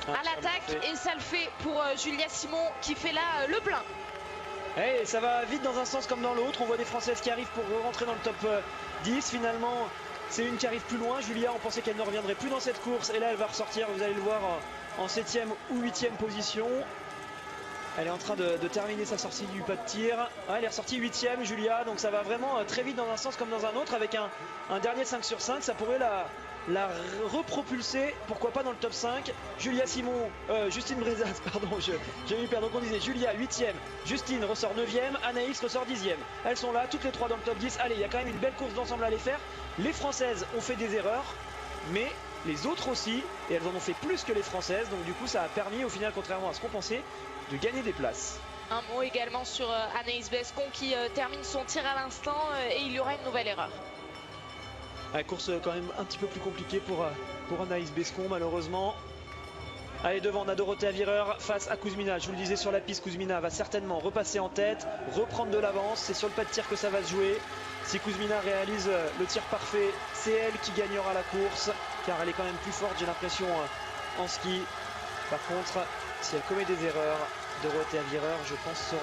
À l'attaque, et ça le fait pour Julia Simon qui fait là le plein. Et ça va vite dans un sens comme dans l'autre. On voit des Françaises qui arrivent pour rentrer dans le top 10. Finalement, c'est une qui arrive plus loin. Julia, on pensait qu'elle ne reviendrait plus dans cette course. Et là, elle va ressortir, vous allez le voir, en 7e ou 8e position. Elle est en train de terminer sa sortie du pas de tir. Elle est ressortie 8e, Julia. Donc ça va vraiment très vite dans un sens comme dans un autre. Avec un dernier 5 sur 5, ça pourrait la repropulser, pourquoi pas dans le top 5. Julia Simon, Justine Brezaz, pardon, j'ai eu peur. Donc on disait Julia 8e, Justine ressort 9e, Anaïs ressort 10e. Elles sont là, toutes les 3 dans le top 10. Allez, il y a quand même une belle course d'ensemble à les faire. Les Françaises ont fait des erreurs, mais les autres aussi, et elles en ont fait plus que les Françaises. Donc du coup, ça a permis au final, contrairement à ce qu'on pensait, de gagner des places. Un mot également sur Anaïs Bescon qui termine son tir à l'instant et il y aura une nouvelle erreur. La course quand même un petit peu plus compliquée pour Anaïs Bescon, malheureusement. Allez, devant, on a Dorothée Avireur face à Kuzmina. Je vous le disais, sur la piste, Kuzmina va certainement repasser en tête, reprendre de l'avance. C'est sur le pas de tir que ça va se jouer. Si Kuzmina réalise le tir parfait, c'est elle qui gagnera la course, car elle est quand même plus forte, j'ai l'impression, en ski. Par contre, si elle commet des erreurs, Dorothée Avireur, je pense,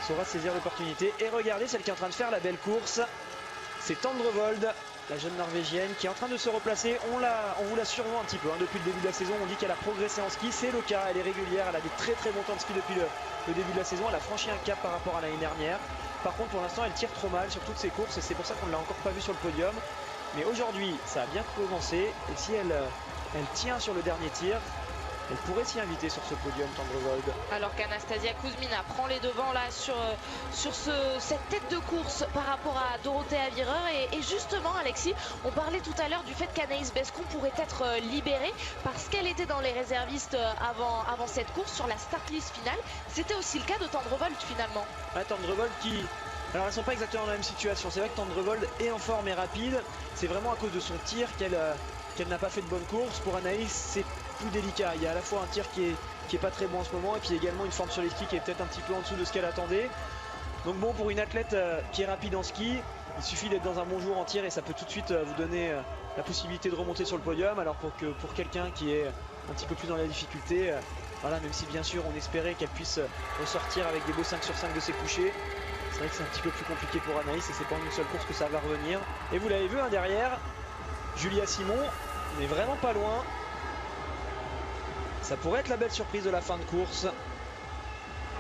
saura saisir l'opportunité. Et regardez, celle qui est en train de faire la belle course, c'est Tendrevold, la jeune Norvégienne, qui est en train de se replacer. On vous la survend un petit peu depuis le début de la saison. On dit qu'elle a progressé en ski, c'est le cas. Elle est régulière, elle a des très bons temps de ski depuis le début de la saison. Elle a franchi un cap par rapport à l'année dernière. Par contre, pour l'instant, elle tire trop mal sur toutes ses courses et c'est pour ça qu'on ne l'a encore pas vue sur le podium. Mais aujourd'hui, ça a bien commencé. Et si elle tient sur le dernier tir, Elle pourrait s'y inviter sur ce podium, Tendrevold. Alors qu'Anastasia Kuzmina prend les devants là sur cette tête de course par rapport à Dorothée Avireur. Et justement, Alexis, on parlait tout à l'heure du fait qu'Anaïs Bescon pourrait être libérée parce qu'elle était dans les réservistes avant cette course sur la start list finale. C'était aussi le cas de Tendrevold finalement. Tendrevold qui... Alors elles sont pas exactement dans la même situation. C'est vrai que Tendrevold est en forme et rapide. C'est vraiment à cause de son tir qu'elle n'a pas fait de bonne course. Pour Anaïs, c'est plus délicat. Il y a à la fois un tir qui est pas très bon en ce moment et puis également une forme sur les skis qui est peut-être un petit peu en dessous de ce qu'elle attendait. Donc bon, pour une athlète qui est rapide en ski, il suffit d'être dans un bon jour en tir et ça peut tout de suite vous donner la possibilité de remonter sur le podium. Alors pour quelqu'un qui est un petit peu plus dans la difficulté, voilà, même si bien sûr on espérait qu'elle puisse ressortir avec des beaux 5 sur 5 de ses couchers, c'est vrai que c'est un petit peu plus compliqué pour Anaïs et c'est pas en une seule course que ça va revenir. Et vous l'avez vu derrière, Julia Simon n'est vraiment pas loin. Ça pourrait être la belle surprise de la fin de course.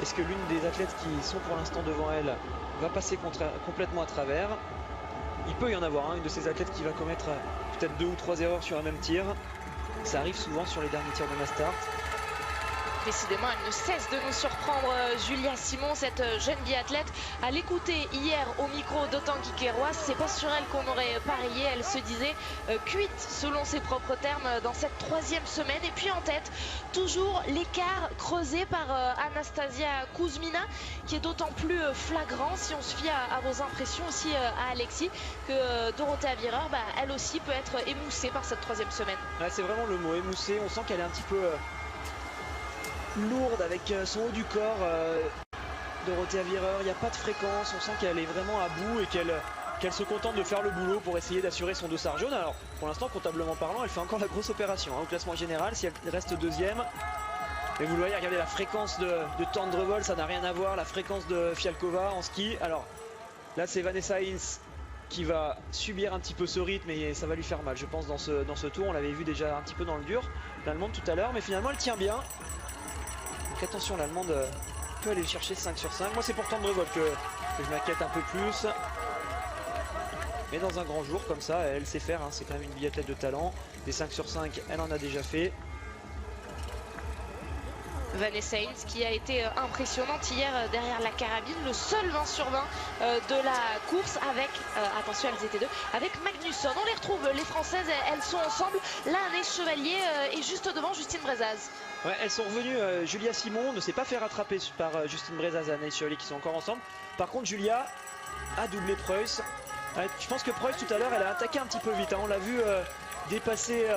Est-ce que l'une des athlètes qui sont pour l'instant devant elle va passer complètement à travers? Il peut y en avoir une de ces athlètes qui va commettre peut-être 2 ou 3 erreurs sur un même tir. Ça arrive souvent sur les derniers tirs de Mastart. Décidément, elle ne cesse de nous surprendre, Julia Simon, cette jeune biathlète. À l'écouter hier au micro de Tanguy Queiroz, c'est pas sur elle qu'on aurait parié. Elle se disait cuite, selon ses propres termes, dans cette 3e semaine. Et puis en tête, toujours l'écart creusé par Anastasia Kuzmina, qui est d'autant plus flagrant, si on se fie à vos impressions aussi, à Alexis, que Dorothée Avireur, elle aussi peut être émoussée par cette 3e semaine. Ouais, c'est vraiment le mot, émoussée. On sent qu'elle est un petit peu... lourde avec son haut du corps. Dorothée Avireur, il n'y a pas de fréquence, on sent qu'elle est vraiment à bout et qu'elle se contente de faire le boulot pour essayer d'assurer son dossard jaune. Alors pour l'instant, comptablement parlant, elle fait encore la grosse opération au classement général. Si elle reste 2e, mais vous le voyez, regardez la fréquence de Tendrevold, ça n'a rien à voir. La fréquence de Fialkova en ski. Alors là, c'est Vanessa Hins qui va subir un petit peu ce rythme et ça va lui faire mal, je pense, dans ce tour. On l'avait vu déjà un petit peu dans le dur, l'Allemande tout à l'heure, mais finalement elle tient bien. Donc attention, l'Allemande peut aller chercher 5 sur 5. Moi, c'est pour Tendrevold que je m'inquiète un peu plus. Mais dans un grand jour comme ça, elle sait faire. C'est quand même une biathlète de talent. Des 5 sur 5, elle en a déjà fait. Vanessa Hins qui a été impressionnante hier derrière la carabine, le seul 20 sur 20 de la course avec, attention elles étaient 2, avec Magnusson. On les retrouve, les Françaises, elles sont ensemble. Là, Anaïs Chevalier est juste devant Justine Brezaz. Ouais, elles sont revenues. Julia Simon ne s'est pas fait rattraper par Justine Brezaz et Anaïs Chevalier qui sont encore ensemble. Par contre, Julia a doublé Preuss. Je pense que Preuss tout à l'heure, elle a attaqué un petit peu vite. On l'a vu dépasser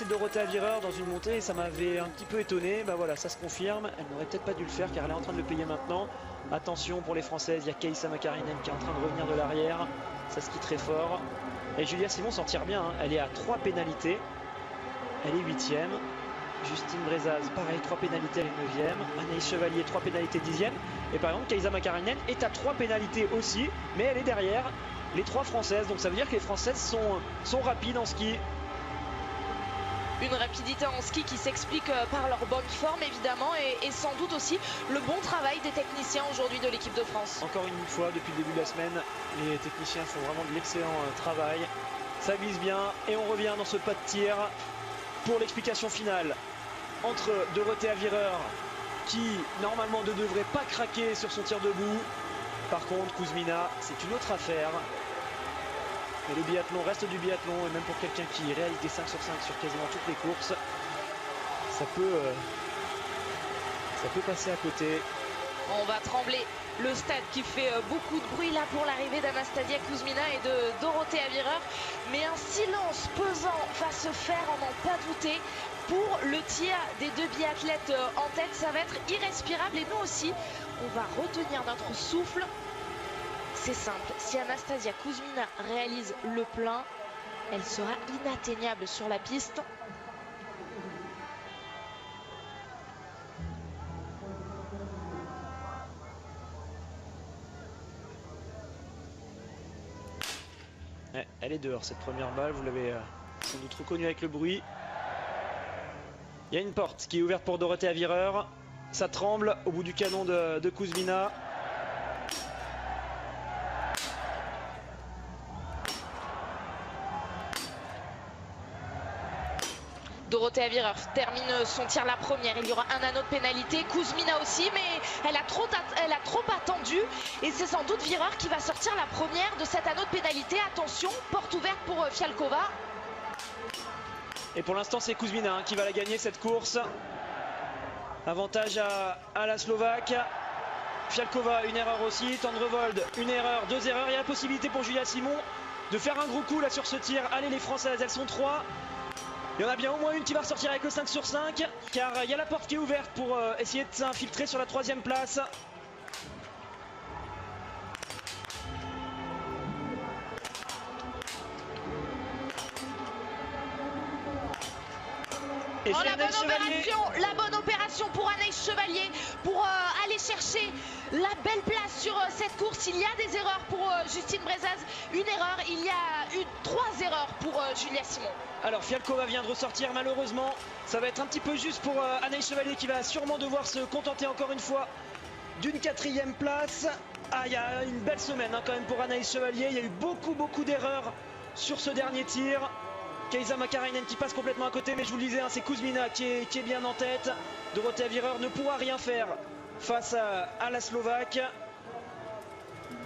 Dorothée Avireur dans une montée et ça m'avait un petit peu étonné. Voilà, ça se confirme. Elle n'aurait peut-être pas dû le faire car elle est en train de le payer maintenant. Attention pour les Françaises, il y a Kaisa Makarinen qui est en train de revenir de l'arrière. Ça skie très fort. Et Julia Simon s'en tire bien. Elle est à 3 pénalités. Elle est 8e. Justine Brezaz, pareil, 3 pénalités, elle est 9e. Anaïs Chevalier, 3 pénalités, 10e. Et par exemple, Kaisa Makarinen est à 3 pénalités aussi, mais elle est derrière les 3 Françaises. Donc ça veut dire que les Françaises sont rapides en ski. Une rapidité en ski qui s'explique par leur bonne forme évidemment et sans doute aussi le bon travail des techniciens aujourd'hui de l'équipe de France. Encore une fois, depuis le début de la semaine, les techniciens font vraiment de l'excellent travail. Ça glisse bien et on revient dans ce pas de tir pour l'explication finale entre Dorothée Avireur qui normalement ne devrait pas craquer sur son tir debout. Par contre, Kuzmina, c'est une autre affaire. Mais le biathlon reste du biathlon et même pour quelqu'un qui réalise des 5 sur 5 sur quasiment toutes les courses, ça peut passer à côté. On va trembler le stade qui fait beaucoup de bruit là pour l'arrivée d'Anastasia Kuzmina et de Dorothée Avireur. Mais un silence pesant va se faire, en n'en pas douter. Pour le tir des 2 biathlètes en tête, ça va être irrespirable et nous aussi, on va retenir notre souffle. C'est simple, si Anastasia Kuzmina réalise le plein, elle sera inatteignable sur la piste. Ouais, elle est dehors cette première balle, vous l'avez sans doute reconnu avec le bruit. Il y a une porte qui est ouverte pour Dorothée Avireur. Ça tremble au bout du canon de Kuzmina. Dorothea Virer termine son tir la première. Il y aura un anneau de pénalité. Kuzmina aussi, mais elle a trop attendu. Et c'est sans doute Virer qui va sortir la première de cet anneau de pénalité. Attention, porte ouverte pour Fialkova. Et pour l'instant, c'est Kuzmina qui va la gagner cette course. Avantage à la Slovaque. Fialkova, une erreur aussi. Tendrevold, une erreur, 2 erreurs. Il y a la possibilité pour Julia Simon de faire un gros coup là sur ce tir. Allez, les Françaises, elles sont 3. Il y en a bien au moins une qui va ressortir avec le 5 sur 5. Car il y a la porte qui est ouverte pour essayer de s'infiltrer sur la 3e place. Oh, la bonne opération pour Anaïs Chevalier pour aller chercher la belle place sur cette course. Il y a des erreurs pour Justine Brezaz, une erreur, il y a eu 3 erreurs pour Julia Simon. Alors Fialkova vient de ressortir, malheureusement ça va être un petit peu juste pour Anaïs Chevalier qui va sûrement devoir se contenter encore une fois d'une 4e place. Ah, il y a une belle semaine quand même pour Anaïs Chevalier, il y a eu beaucoup d'erreurs sur ce dernier tir. Kaisa Makarainen qui passe complètement à côté, mais je vous le disais, c'est Kuzmina qui est bien en tête. Dorothea Virer ne pourra rien faire face à la Slovaque.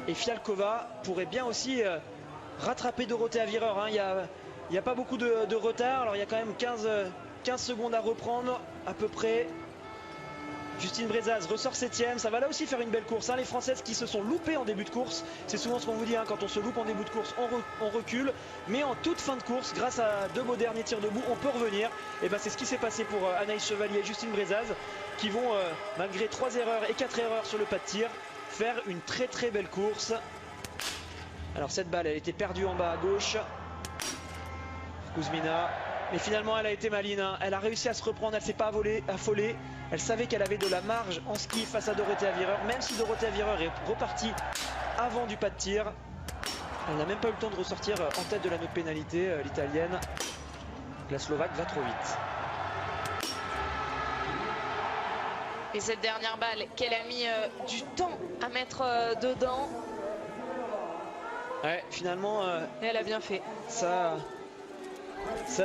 Et Fialkova pourrait bien aussi rattraper Dorothea Virer. Il n'y a pas beaucoup de retard. Alors il y a quand même 15 secondes à reprendre à peu près. Justine Brezaz ressort 7e, ça va là aussi faire une belle course. Les Françaises qui se sont loupées en début de course, c'est souvent ce qu'on vous dit, quand on se loupe en début de course, on recule. Mais en toute fin de course, grâce à 2 beaux derniers tirs debout, on peut revenir. Et c'est ce qui s'est passé pour Anaïs Chevalier et Justine Brezaz, qui vont, malgré 3 erreurs et 4 erreurs sur le pas de tir, faire une très belle course. Alors cette balle, elle était perdue en bas à gauche. Kuzmina. Mais finalement, elle a été maline. Elle a réussi à se reprendre, elle ne s'est pas affolée. Elle savait qu'elle avait de la marge en ski face à Dorothea Virer. Même si Dorothea Virer est repartie avant du pas de tir, elle n'a même pas eu le temps de ressortir en tête de l'anneau de pénalité, l'Italienne. La Slovaque va trop vite. Et cette dernière balle qu'elle a mis du temps à mettre dedans. Ouais, finalement... et elle a bien fait. Ça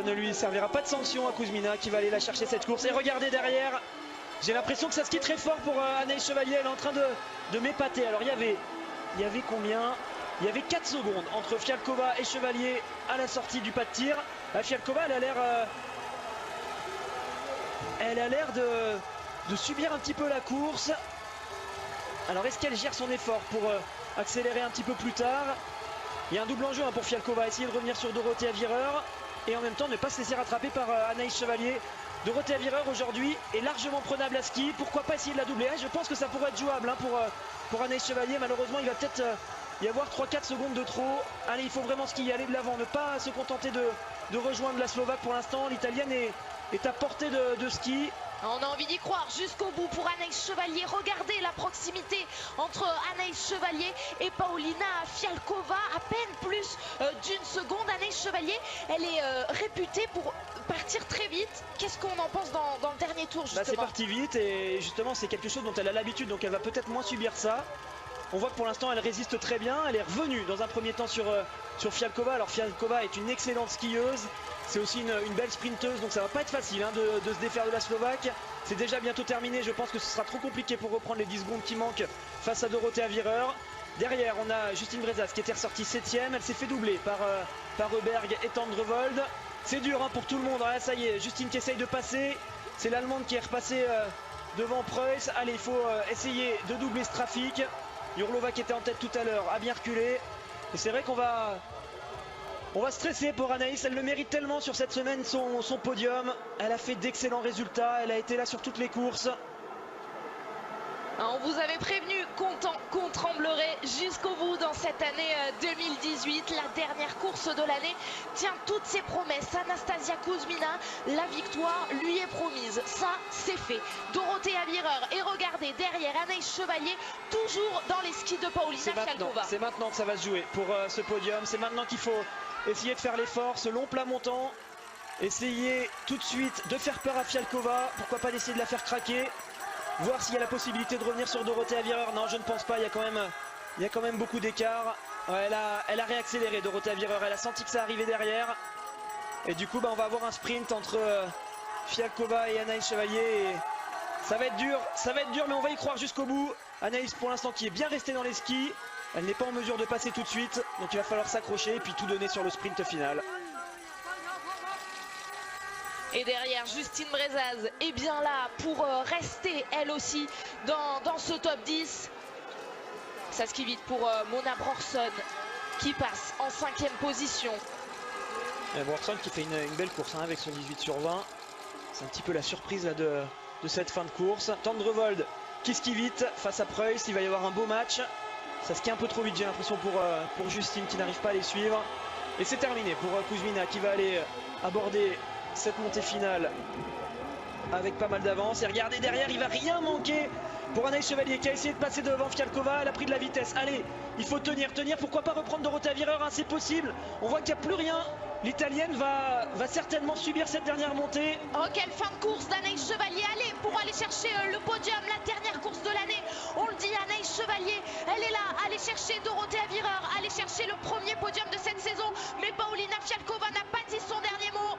ne lui servira pas de sanction à Kuzmina qui va aller la chercher cette course. Et regardez derrière, j'ai l'impression que ça skie très fort pour Anaïs Chevalier. Elle est en train de m'épater. Alors il y avait combien? Il y avait 4 secondes entre Fialkova et Chevalier à la sortie du pas de tir. Fialkova, elle a l'air de subir un petit peu la course. Alors est-ce qu'elle gère son effort pour accélérer un petit peu plus tard? Il y a un double enjeu pour Fialkova, essayer de revenir sur Dorothea Virer et en même temps ne pas se laisser rattraper par Anaïs Chevalier. Dorothea Virer aujourd'hui est largement prenable à ski. Pourquoi pas essayer de la doubler? Je pense que ça pourrait être jouable pour Anaïs Chevalier. Malheureusement, il va peut-être y avoir 3-4 secondes de trop. Allez, il faut vraiment skier, aller de l'avant, ne pas se contenter de rejoindre la Slovaque pour l'instant. L'Italienne est à portée de ski. On a envie d'y croire jusqu'au bout pour Anaïs Chevalier. Regardez la proximité entre Anaïs Chevalier et Paulina Fialkova. À peine plus d'une seconde. Anaïs Chevalier, elle est réputée pour partir très vite. Qu'est-ce qu'on en pense dans le dernier tour justement? C'est parti vite et justement c'est quelque chose dont elle a l'habitude. Donc elle va peut-être moins subir ça. On voit que pour l'instant elle résiste très bien. Elle est revenue dans un premier temps sur Fialkova. Alors Fialkova est une excellente skieuse. C'est aussi une belle sprinteuse, donc ça va pas être facile de se défaire de la Slovaque. C'est déjà bientôt terminé, je pense que ce sera trop compliqué pour reprendre les 10 secondes qui manquent face à Dorothea Virer. Derrière, on a Justine Brezaz qui était ressortie 7e. Elle s'est fait doubler par Röberg et Tendrevold. C'est dur pour tout le monde. Ah, ça y est, Justine qui essaye de passer. C'est l'Allemande qui est repassée devant Preuss. Allez, il faut essayer de doubler ce trafic. Yurlova qui était en tête tout à l'heure a bien reculé. Et c'est vrai qu'on va stresser pour Anaïs. Elle le mérite tellement sur cette semaine, son podium. Elle a fait d'excellents résultats. Elle a été là sur toutes les courses. On vous avait prévenu qu'on tremblerait jusqu'au bout dans cette année 2018. La dernière course de l'année tient toutes ses promesses. Anastasia Kuzmina, la victoire lui est promise. Ça, c'est fait. Dorothea Virer et regardez derrière Anaïs Chevalier, toujours dans les skis de Paulina Fialkova. C'est maintenant que ça va se jouer pour ce podium. C'est maintenant qu'il faut essayer de faire l'effort, ce long plat montant. Essayer tout de suite de faire peur à Fialkova. Pourquoi pas d'essayer de la faire craquer. Voir s'il y a la possibilité de revenir sur Dorothea Virer. Non, je ne pense pas, il y a quand même beaucoup d'écart. Ouais, elle a réaccéléré Dorothea Virer, elle a senti que ça arrivait derrière. Et du coup, on va avoir un sprint entre Fialkova et Anaïs Chevalier. Et ça va être dur, mais on va y croire jusqu'au bout. Anaïs pour l'instant qui est bien restée dans les skis. Elle n'est pas en mesure de passer tout de suite, donc il va falloir s'accrocher et puis tout donner sur le sprint final. Et derrière, Justine Brezaz est bien là pour rester elle aussi dans ce top 10. Ça ski vite pour Mona Brorson qui passe en 5e position. Brorson qui fait une belle course avec son 18/20. C'est un petit peu la surprise là, de cette fin de course. Tendrevold qui skie vite face à Preuss. Il va y avoir un beau match. Ça skie un peu trop vite, j'ai l'impression, pour Justine qui n'arrive pas à les suivre. Et c'est terminé pour Kuzmina qui va aller aborder cette montée finale avec pas mal d'avance. Et regardez derrière, il va rien manquer pour Anaïs Chevalier qui a essayé de passer devant Fialkova. Elle a pris de la vitesse. Allez, il faut tenir. Pourquoi pas reprendre Dorothea Virer, hein, c'est possible. On voit qu'il n'y a plus rien. L'Italienne va certainement subir cette dernière montée. Oh, quelle fin de course d'Anaïs Chevalier. Allez, pour aller chercher le podium, la dernière course de l'année. On le dit, Anaïs Chevalier, elle est là. Allez chercher Dorothea Virer, aller chercher le premier podium de cette saison. Mais Paulina Fialkova n'a pas dit son dernier mot.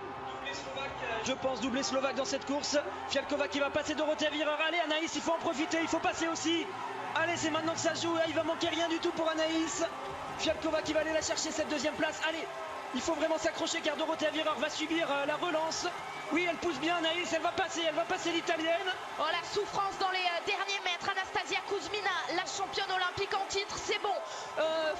Je pense doublé slovaque dans cette course. Fialkova qui va passer Dorothea Virer. Allez Anaïs, il faut en profiter, il faut passer aussi. Allez, c'est maintenant que ça se joue. Il va manquer rien du tout pour Anaïs. Fialkova qui va aller la chercher cette deuxième place. Allez, il faut vraiment s'accrocher car Dorothea Virer va subir la relance. Oui, elle pousse bien Anaïs, elle va passer l'Italienne. Oh, la souffrance dans les derniers mètres. Anastasia Kuzmina, la championne olympique en titre, c'est bon.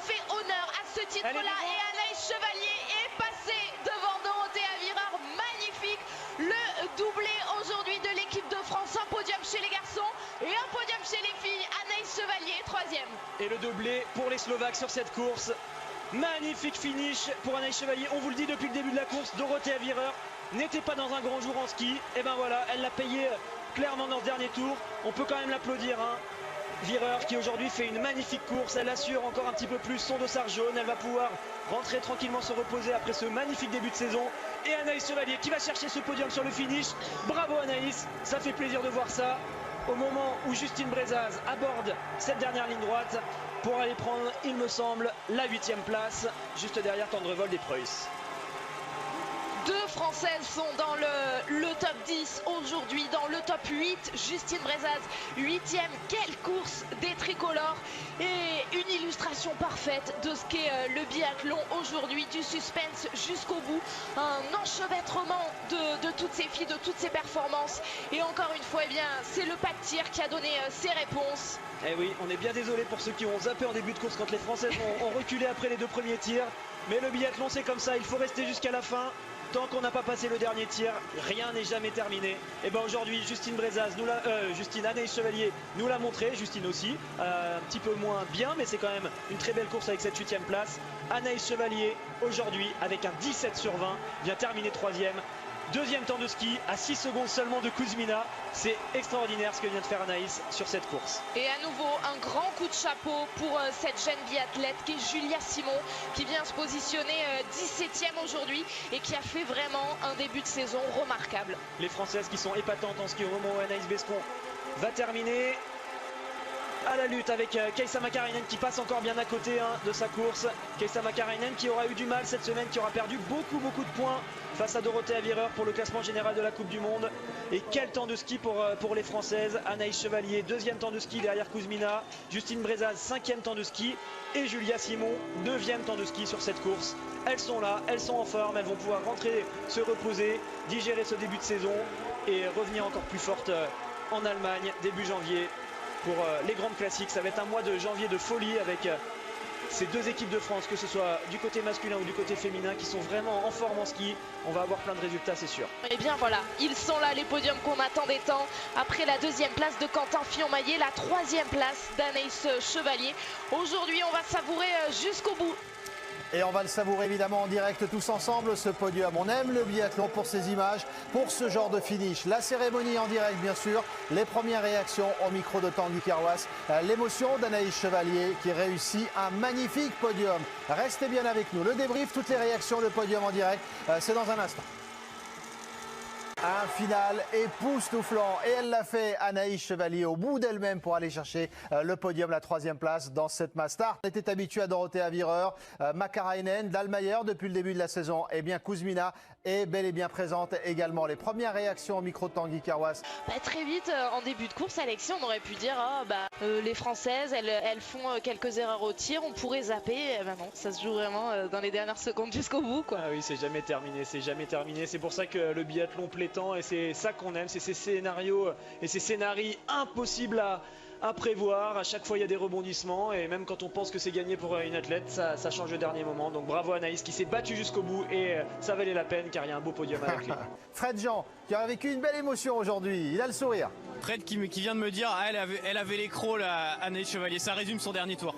Fait honneur à ce titre-là. Et Anaïs Chevalier est passée devant Dorothea Virer. Magnifique. Le doublé aujourd'hui de l'équipe de France. Un podium chez les garçons et un podium chez les filles. Anaïs Chevalier, 3e. Et le doublé pour les Slovaques sur cette course. Magnifique finish pour Anaïs Chevalier. On vous le dit depuis le début de la course, Dorothea Virer n'était pas dans un grand jour en ski. Et ben voilà, elle l'a payé clairement dans ce dernier tour. On peut quand même l'applaudir. Virer qui aujourd'hui fait une magnifique course. Elle assure encore un petit peu plus son dossard jaune. Elle va pouvoir rentrer tranquillement se reposer après ce magnifique début de saison. Et Anaïs Chevalier qui va chercher ce podium sur le finish. Bravo Anaïs, ça fait plaisir de voir ça. Au moment où Justine Brezaz aborde cette dernière ligne droite pour aller prendre, il me semble, la 8e place, juste derrière Tendrevold et Preuss. Deux Françaises sont dans le top 10 aujourd'hui, dans le top 8. Justine Brezaz, 8e. Quelle course des tricolores et une illustration parfaite de ce qu'est le biathlon aujourd'hui, du suspense jusqu'au bout. Un enchevêtrement de toutes ces filles, de toutes ces performances. Et encore une fois, eh bien, c'est le pas de tir qui a donné ses réponses. Eh oui, on est bien désolé pour ceux qui ont zappé en début de course quand les Françaises ont reculé après les 2 premiers tirs. Mais le biathlon, c'est comme ça, il faut rester jusqu'à la fin. Tant qu'on n'a pas passé le dernier tir, rien n'est jamais terminé. Et bien aujourd'hui, Justine Brezaz, Anaïs Chevalier nous l'a montré, Justine aussi, un petit peu moins bien, mais c'est quand même une très belle course avec cette 8e place. Anaïs Chevalier, aujourd'hui, avec un 17/20, vient terminer 3e. 2e temps de ski, à 6 secondes seulement de Kuzmina. C'est extraordinaire ce que vient de faire Anaïs sur cette course. Et à nouveau, un grand coup de chapeau pour cette jeune biathlète qui est Julia Simon, qui vient se positionner 17e aujourd'hui et qui a fait vraiment un début de saison remarquable. Les Françaises qui sont épatantes en ski au moment où Anaïs Bescon va terminer à la lutte avec Kaisa Makarainen qui passe encore bien à côté de sa course. Kaisa Makarainen qui aura eu du mal cette semaine, qui aura perdu beaucoup de points face à Dorothea Virer pour le classement général de la Coupe du Monde. Et quel temps de ski pour les Françaises. Anaïs Chevalier, 2e temps de ski derrière Kuzmina. Justine Brezaz, 5e temps de ski. Et Julia Simon, 9e temps de ski sur cette course. Elles sont là, elles sont en forme, elles vont pouvoir rentrer, se reposer, digérer ce début de saison et revenir encore plus fortes en Allemagne début janvier. Pour les grandes classiques, ça va être un mois de janvier de folie avec ces 2 équipes de France, que ce soit du côté masculin ou du côté féminin, qui sont vraiment en forme en ski. On va avoir plein de résultats, c'est sûr. Et bien voilà, ils sont là, les podiums qu'on attendait tant. Après la 2e place de Quentin Fillon-Maillet, la 3e place d'Anaïs Chevalier. Aujourd'hui, on va savourer jusqu'au bout. Et on va le savourer évidemment en direct tous ensemble, ce podium. On aime le biathlon pour ces images, pour ce genre de finish. La cérémonie en direct bien sûr, les premières réactions au micro de Tanguy Carwas, l'émotion d'Anaïs Chevalier qui réussit un magnifique podium. Restez bien avec nous. Le débrief, toutes les réactions, le podium en direct, c'est dans un instant. Un final époustouflant et elle l'a fait, Anaïs Chevalier, au bout d'elle-même pour aller chercher le podium, la 3e place dans cette Mastart. On était habitué à Dorothea Virer, Makarainen, Dahlmeier depuis le début de la saison. Et bien Kuzmina est bel et bien présente également. Les premières réactions au micro de Tanguy Carwas. Très vite, en début de course, Alexis, on aurait pu dire les Françaises, elles font quelques erreurs au tir, on pourrait zapper. Non, ça se joue vraiment dans les dernières secondes jusqu'au bout, quoi. Ah oui, c'est jamais terminé, c'est jamais terminé. C'est pour ça que le biathlon plaît tant et c'est ça qu'on aime, c'est ces scénarios et ces scénarios impossibles à prévoir. À chaque fois, il y a des rebondissements et même quand on pense que c'est gagné pour une athlète, ça change au dernier moment. Donc bravo Anaïs qui s'est battue jusqu'au bout et ça valait la peine car il y a un beau podium à la clé. Fred Jean, qui a vécu une belle émotion aujourd'hui, il a le sourire. Fred qui vient de me dire, elle avait les crocs, là, Anaïs Chevalier, ça résume son dernier tour.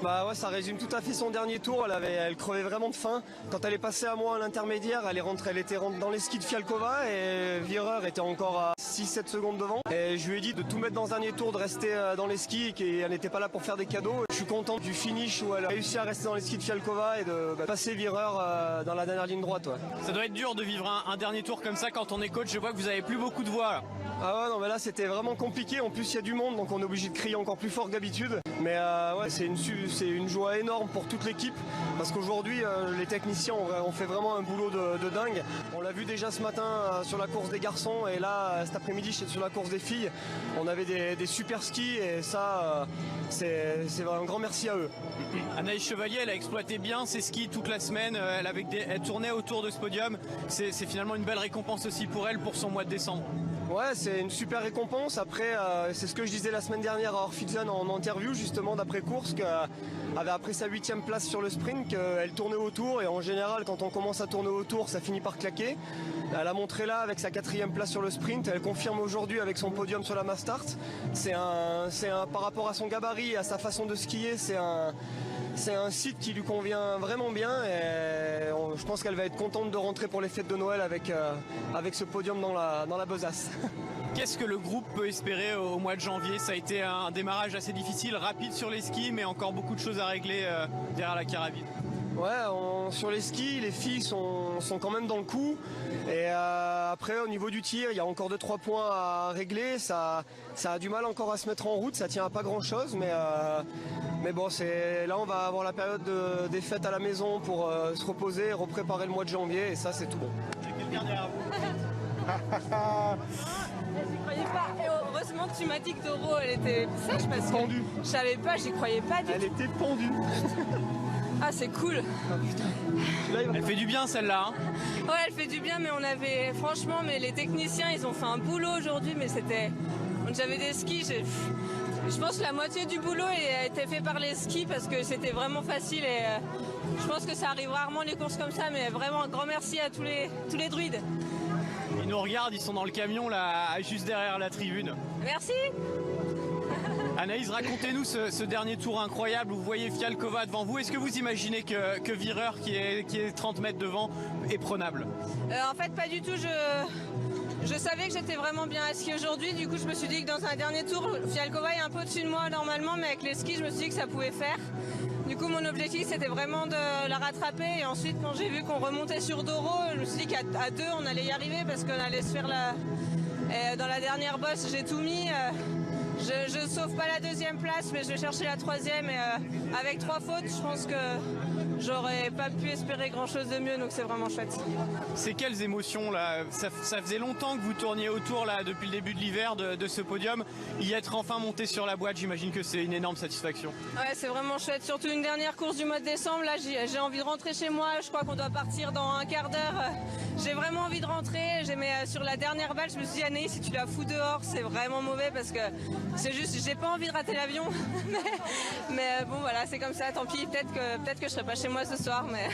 Bah ouais, ça résume tout à fait son dernier tour. Elle crevait vraiment de faim. Quand elle est passée à moi à l'intermédiaire, elle était rentrée dans les skis de Fialkova et Virer était encore à 6-7 secondes devant. Et je lui ai dit de tout mettre dans ce dernier tour, de rester dans les skis et qu'elle n'était pas là pour faire des cadeaux. Je suis content du finish où elle a réussi à rester dans les skis de Fialkova et de passer Virer dans la dernière ligne droite. Ouais. Ça doit être dur de vivre un dernier tour comme ça quand on est coach. Je vois que vous avez plus beaucoup de voix là. Ah ouais, non mais là c'était vraiment compliqué. En plus il y a du monde donc on est obligé de crier encore plus fort que d'habitude. Mais ouais, c'est une joie énorme pour toute l'équipe parce qu'aujourd'hui les techniciens ont fait vraiment un boulot de dingue. On l'a vu déjà ce matin sur la course des garçons et là cet après-midi sur la course des filles. On avait des super skis et ça c'est un grand merci à eux. Anaïs Chevalier, elle a exploité bien ses skis toute la semaine. Elle tournait autour de ce podium. C'est finalement une belle récompense aussi pour elle pour son mois de décembre. Ouais, c'est une super récompense. Après, c'est ce que je disais la semaine dernière à Orphitzen en interview justement d'après course, après sa 8e place sur le sprint, qu'elle tournait autour et en général quand on commence à tourner autour, ça finit par claquer. Elle a montré là avec sa 4e place sur le sprint. Elle confirme aujourd'hui avec son podium sur la Mastart. Par rapport à son gabarit et à sa façon de skier, c'est un site qui lui convient vraiment bien et je pense qu'elle va être contente de rentrer pour les fêtes de Noël avec ce podium dans la besace. Qu'est-ce que le groupe peut espérer au mois de janvier? Ça a été un démarrage assez difficile, rapide sur les skis, mais encore beaucoup de choses à régler derrière la carabine. Ouais, sur les skis, les filles sont quand même dans le coup. Et après, au niveau du tir, il y a encore 2-3 points à régler. Ça a du mal encore à se mettre en route, ça tient à pas grand-chose. Mais bon, là, on va avoir la période des fêtes à la maison pour se reposer et repréparer le mois de janvier. Et ça, c'est tout bon. J'ai quelqu'un derrière vous. J'y croyais pas. Et heureusement que tu m'as dit que Doro, elle était sèche parce que pendue. Je savais pas, j'y croyais pas du tout. Elle était pendue. Ah, c'est cool. Elle fait du bien celle-là. Hein. Ouais, elle fait du bien, mais franchement, les techniciens, ils ont fait un boulot aujourd'hui, mais j'avais des skis, je pense que la moitié du boulot a été fait par les skis parce que c'était vraiment facile et je pense que ça arrive rarement les courses comme ça, mais vraiment un grand merci à tous les druides. Ils nous regardent, ils sont dans le camion là, juste derrière la tribune. Merci. Anaïs, racontez-nous ce dernier tour incroyable où vous voyez Fialkova devant vous. Est-ce que vous imaginez que Virer, qui est 30 mètres devant, est prenable? En fait, pas du tout. Je savais que j'étais vraiment bien à ski aujourd'hui. Du coup, je me suis dit que dans un dernier tour, Fialkova est un peu au-dessus de moi normalement, mais avec les skis, je me suis dit que ça pouvait faire. Du coup, mon objectif, c'était vraiment de la rattraper. Et ensuite, quand j'ai vu qu'on remontait sur Doro, je me suis dit qu'à deux, on allait y arriver parce qu'on allait se faire dans la dernière bosse, j'ai tout mis. Je sauve pas la 2e place, mais je vais chercher la 3e. Et avec 3 fautes, je pense que j'aurais pas pu espérer grand chose de mieux, donc c'est vraiment chouette. C'est quelles émotions là? Ça faisait longtemps que vous tourniez autour là depuis le début de l'hiver de ce podium. Y être enfin monté sur la boîte, j'imagine que c'est une énorme satisfaction. Ouais, c'est vraiment chouette, surtout une dernière course du mois de décembre. Là, j'ai envie de rentrer chez moi. Je crois qu'on doit partir dans un quart d'heure. J'ai vraiment envie de rentrer. Sur la dernière balle, je me suis dit, Anaïs, si tu la fous dehors, c'est vraiment mauvais parce que c'est juste, j'ai pas envie de rater l'avion. mais bon, voilà, c'est comme ça. Tant pis, peut-être que je serai pas chez moi ce soir, mais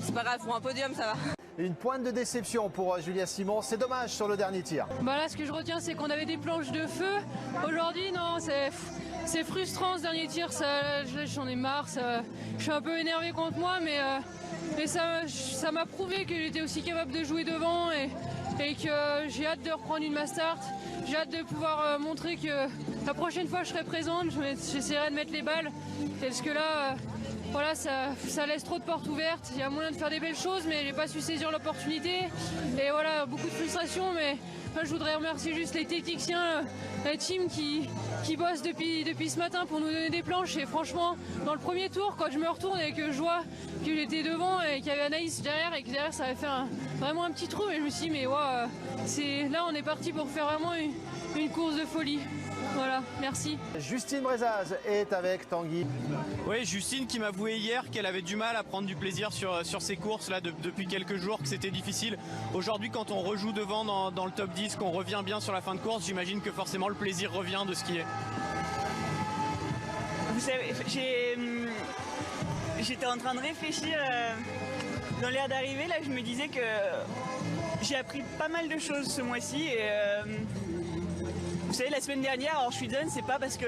c'est pas grave, pour un podium, ça va. Une pointe de déception pour Julia Simon, c'est dommage sur le dernier tir. Là, ce que je retiens, c'est qu'on avait des planches de feu. Aujourd'hui, non, c'est frustrant ce dernier tir, j'en ai marre. Je suis un peu énervé contre moi, mais ça m'a prouvé qu'il était aussi capable de jouer devant et que j'ai hâte de reprendre une Mastart. J'ai hâte de pouvoir montrer que la prochaine fois je serai présente, j'essaierai de mettre les balles. Parce que là, voilà, ça laisse trop de portes ouvertes. Il y a moyen de faire des belles choses, mais j'ai pas su saisir l'opportunité. Et voilà, beaucoup de frustration, mais enfin, je voudrais remercier juste les techniciens, la team qui bosse depuis ce matin pour nous donner des planches. Et franchement, dans le premier tour, quand je me retourne et que je vois qu'il était devant et qu'il y avait Anaïs derrière et que derrière ça avait fait vraiment un petit trou, et je me suis dit mais wow, là on est parti pour faire vraiment une course de folie. Voilà, merci. Justine Brezaz est avec Tanguy. Oui, Justine qui m'avouait hier qu'elle avait du mal à prendre du plaisir sur ces courses là depuis quelques jours, que c'était difficile. Aujourd'hui, quand on rejoue devant dans le top 10, qu'on revient bien sur la fin de course, j'imagine que forcément le plaisir revient de skier. Vous savez, j'étais en train de réfléchir dans l'air d'arrivée. Là, je me disais que j'ai appris pas mal de choses ce mois-ci. Et vous savez, la semaine dernière, alors Schwitzen, c'est pas parce que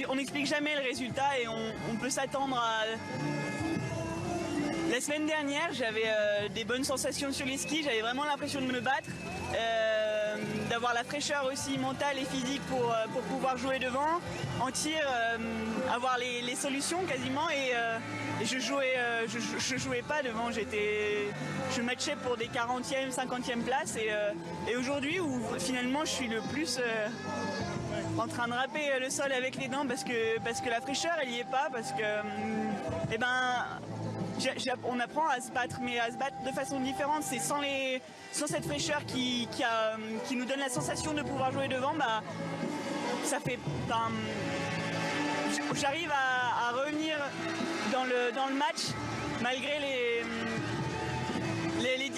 on n'explique jamais le résultat et on peut s'attendre à. La semaine dernière, j'avais des bonnes sensations sur les skis. J'avais vraiment l'impression de me battre, d'avoir la fraîcheur aussi mentale et physique pour pouvoir jouer devant. En tir, avoir les solutions quasiment, et je jouais pas devant, je matchais pour des 40e, 50e places, et aujourd'hui où finalement je suis le plus en train de râper le sol avec les dents parce que la fraîcheur elle y est pas, parce que on apprend à se battre, mais à se battre de façon différente. C'est sans cette fraîcheur qui nous donne la sensation de pouvoir jouer devant, ça fait. J'arrive à revenir dans le match malgré les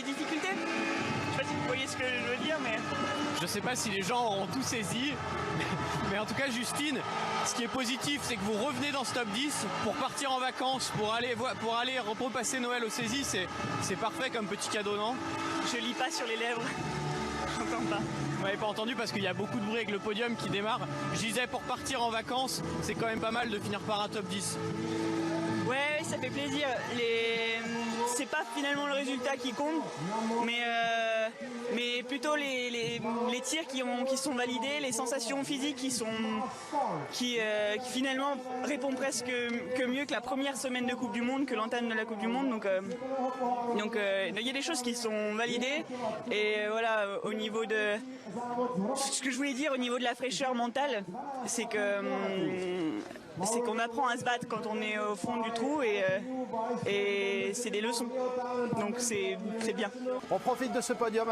difficultés. Je sais pas si vous voyez ce que je veux dire, mais. Je sais pas si les gens auront tout saisi, mais en tout cas Justine, ce qui est positif, c'est que vous revenez dans ce top 10 pour partir en vacances, pour aller repasser Noël au saisie, c'est parfait comme petit cadeau, non? Je lis pas sur les lèvres. J'entends pas. Vous m'avez pas entendu parce qu'il y a beaucoup de bruit avec le podium qui démarre. Je disais, pour partir en vacances, c'est quand même pas mal de finir par un top 10. Ouais, ça fait plaisir. C'est pas finalement le résultat qui compte, mais plutôt les tirs qui sont validés, les sensations physiques qui finalement répondent presque que mieux que la première semaine de Coupe du Monde, que l'entame de la Coupe du Monde. Donc il y a des choses qui sont validées, et voilà, au niveau de ce que je voulais dire au niveau de la fraîcheur mentale, c'est qu'on apprend à se battre quand on est au fond du trou, et c'est des leçons. Donc c'est bien. On profite de ce podium.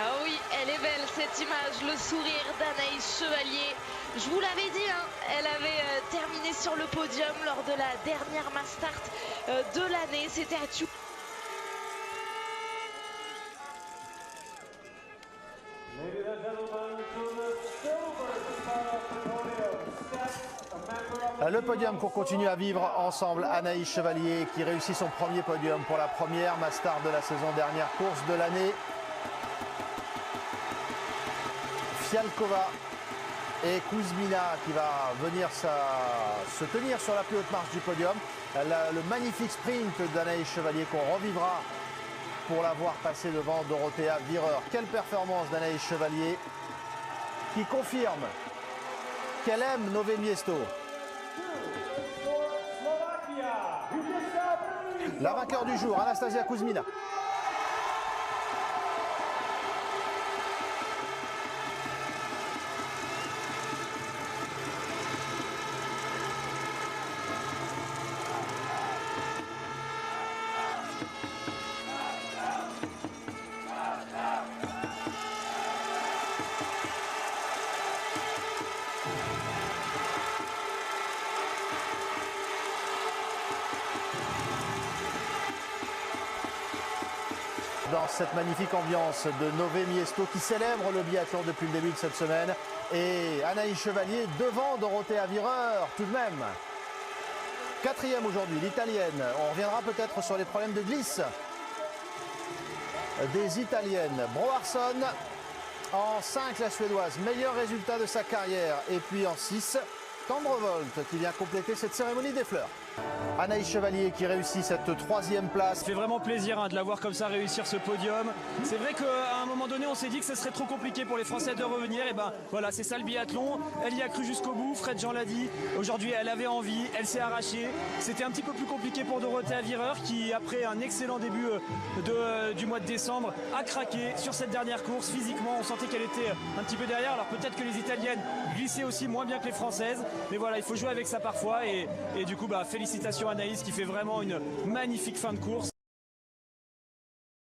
Ah oui, elle est belle cette image, le sourire d'Anaïs Chevalier. Je vous l'avais dit, elle avait terminé sur le podium lors de la dernière mass start de l'année. C'était à Tchou. Le podium qu'on continue à vivre ensemble. Anaïs Chevalier qui réussit son premier podium pour la première master de la saison dernière, course de l'année. Fialkova et Kuzmina qui va venir se tenir sur la plus haute marche du podium. Le magnifique sprint d'Anaïs Chevalier qu'on revivra pour la voir passer devant Dorothea Virer. Quelle performance d'Anaïs Chevalier qui confirme qu'elle aime Nové Město. La vainqueur du jour, Anastasia Kuzmina. Dans cette magnifique ambiance de Nové Město qui célèbre le biathlon depuis le début de cette semaine. Et Anaïs Chevalier devant Dorothea Virer tout de même. Quatrième aujourd'hui, l'italienne. On reviendra peut-être sur les problèmes de glisse des italiennes. Broarsson en 5, la suédoise, meilleur résultat de sa carrière. Et puis en 6, Tendrevolt qui vient compléter cette cérémonie des fleurs. Anaïs Chevalier qui réussit cette 3e place. Ça fait vraiment plaisir de la voir comme ça réussir ce podium. C'est vrai qu'à un moment donné on s'est dit que ce serait trop compliqué pour les Français de revenir. Et ben voilà, c'est ça le biathlon. Elle y a cru jusqu'au bout, Fred Jean l'a dit. Aujourd'hui elle avait envie, elle s'est arrachée. C'était un petit peu plus compliqué pour Dorothée Avireur qui après un excellent début du mois de décembre a craqué sur cette dernière course. Physiquement on sentait qu'elle était un petit peu derrière. Alors peut-être que les Italiennes glissaient aussi moins bien que les Françaises. Mais voilà, il faut jouer avec ça parfois. Et du coup félicitations Anaïs qui fait vraiment une magnifique fin de course.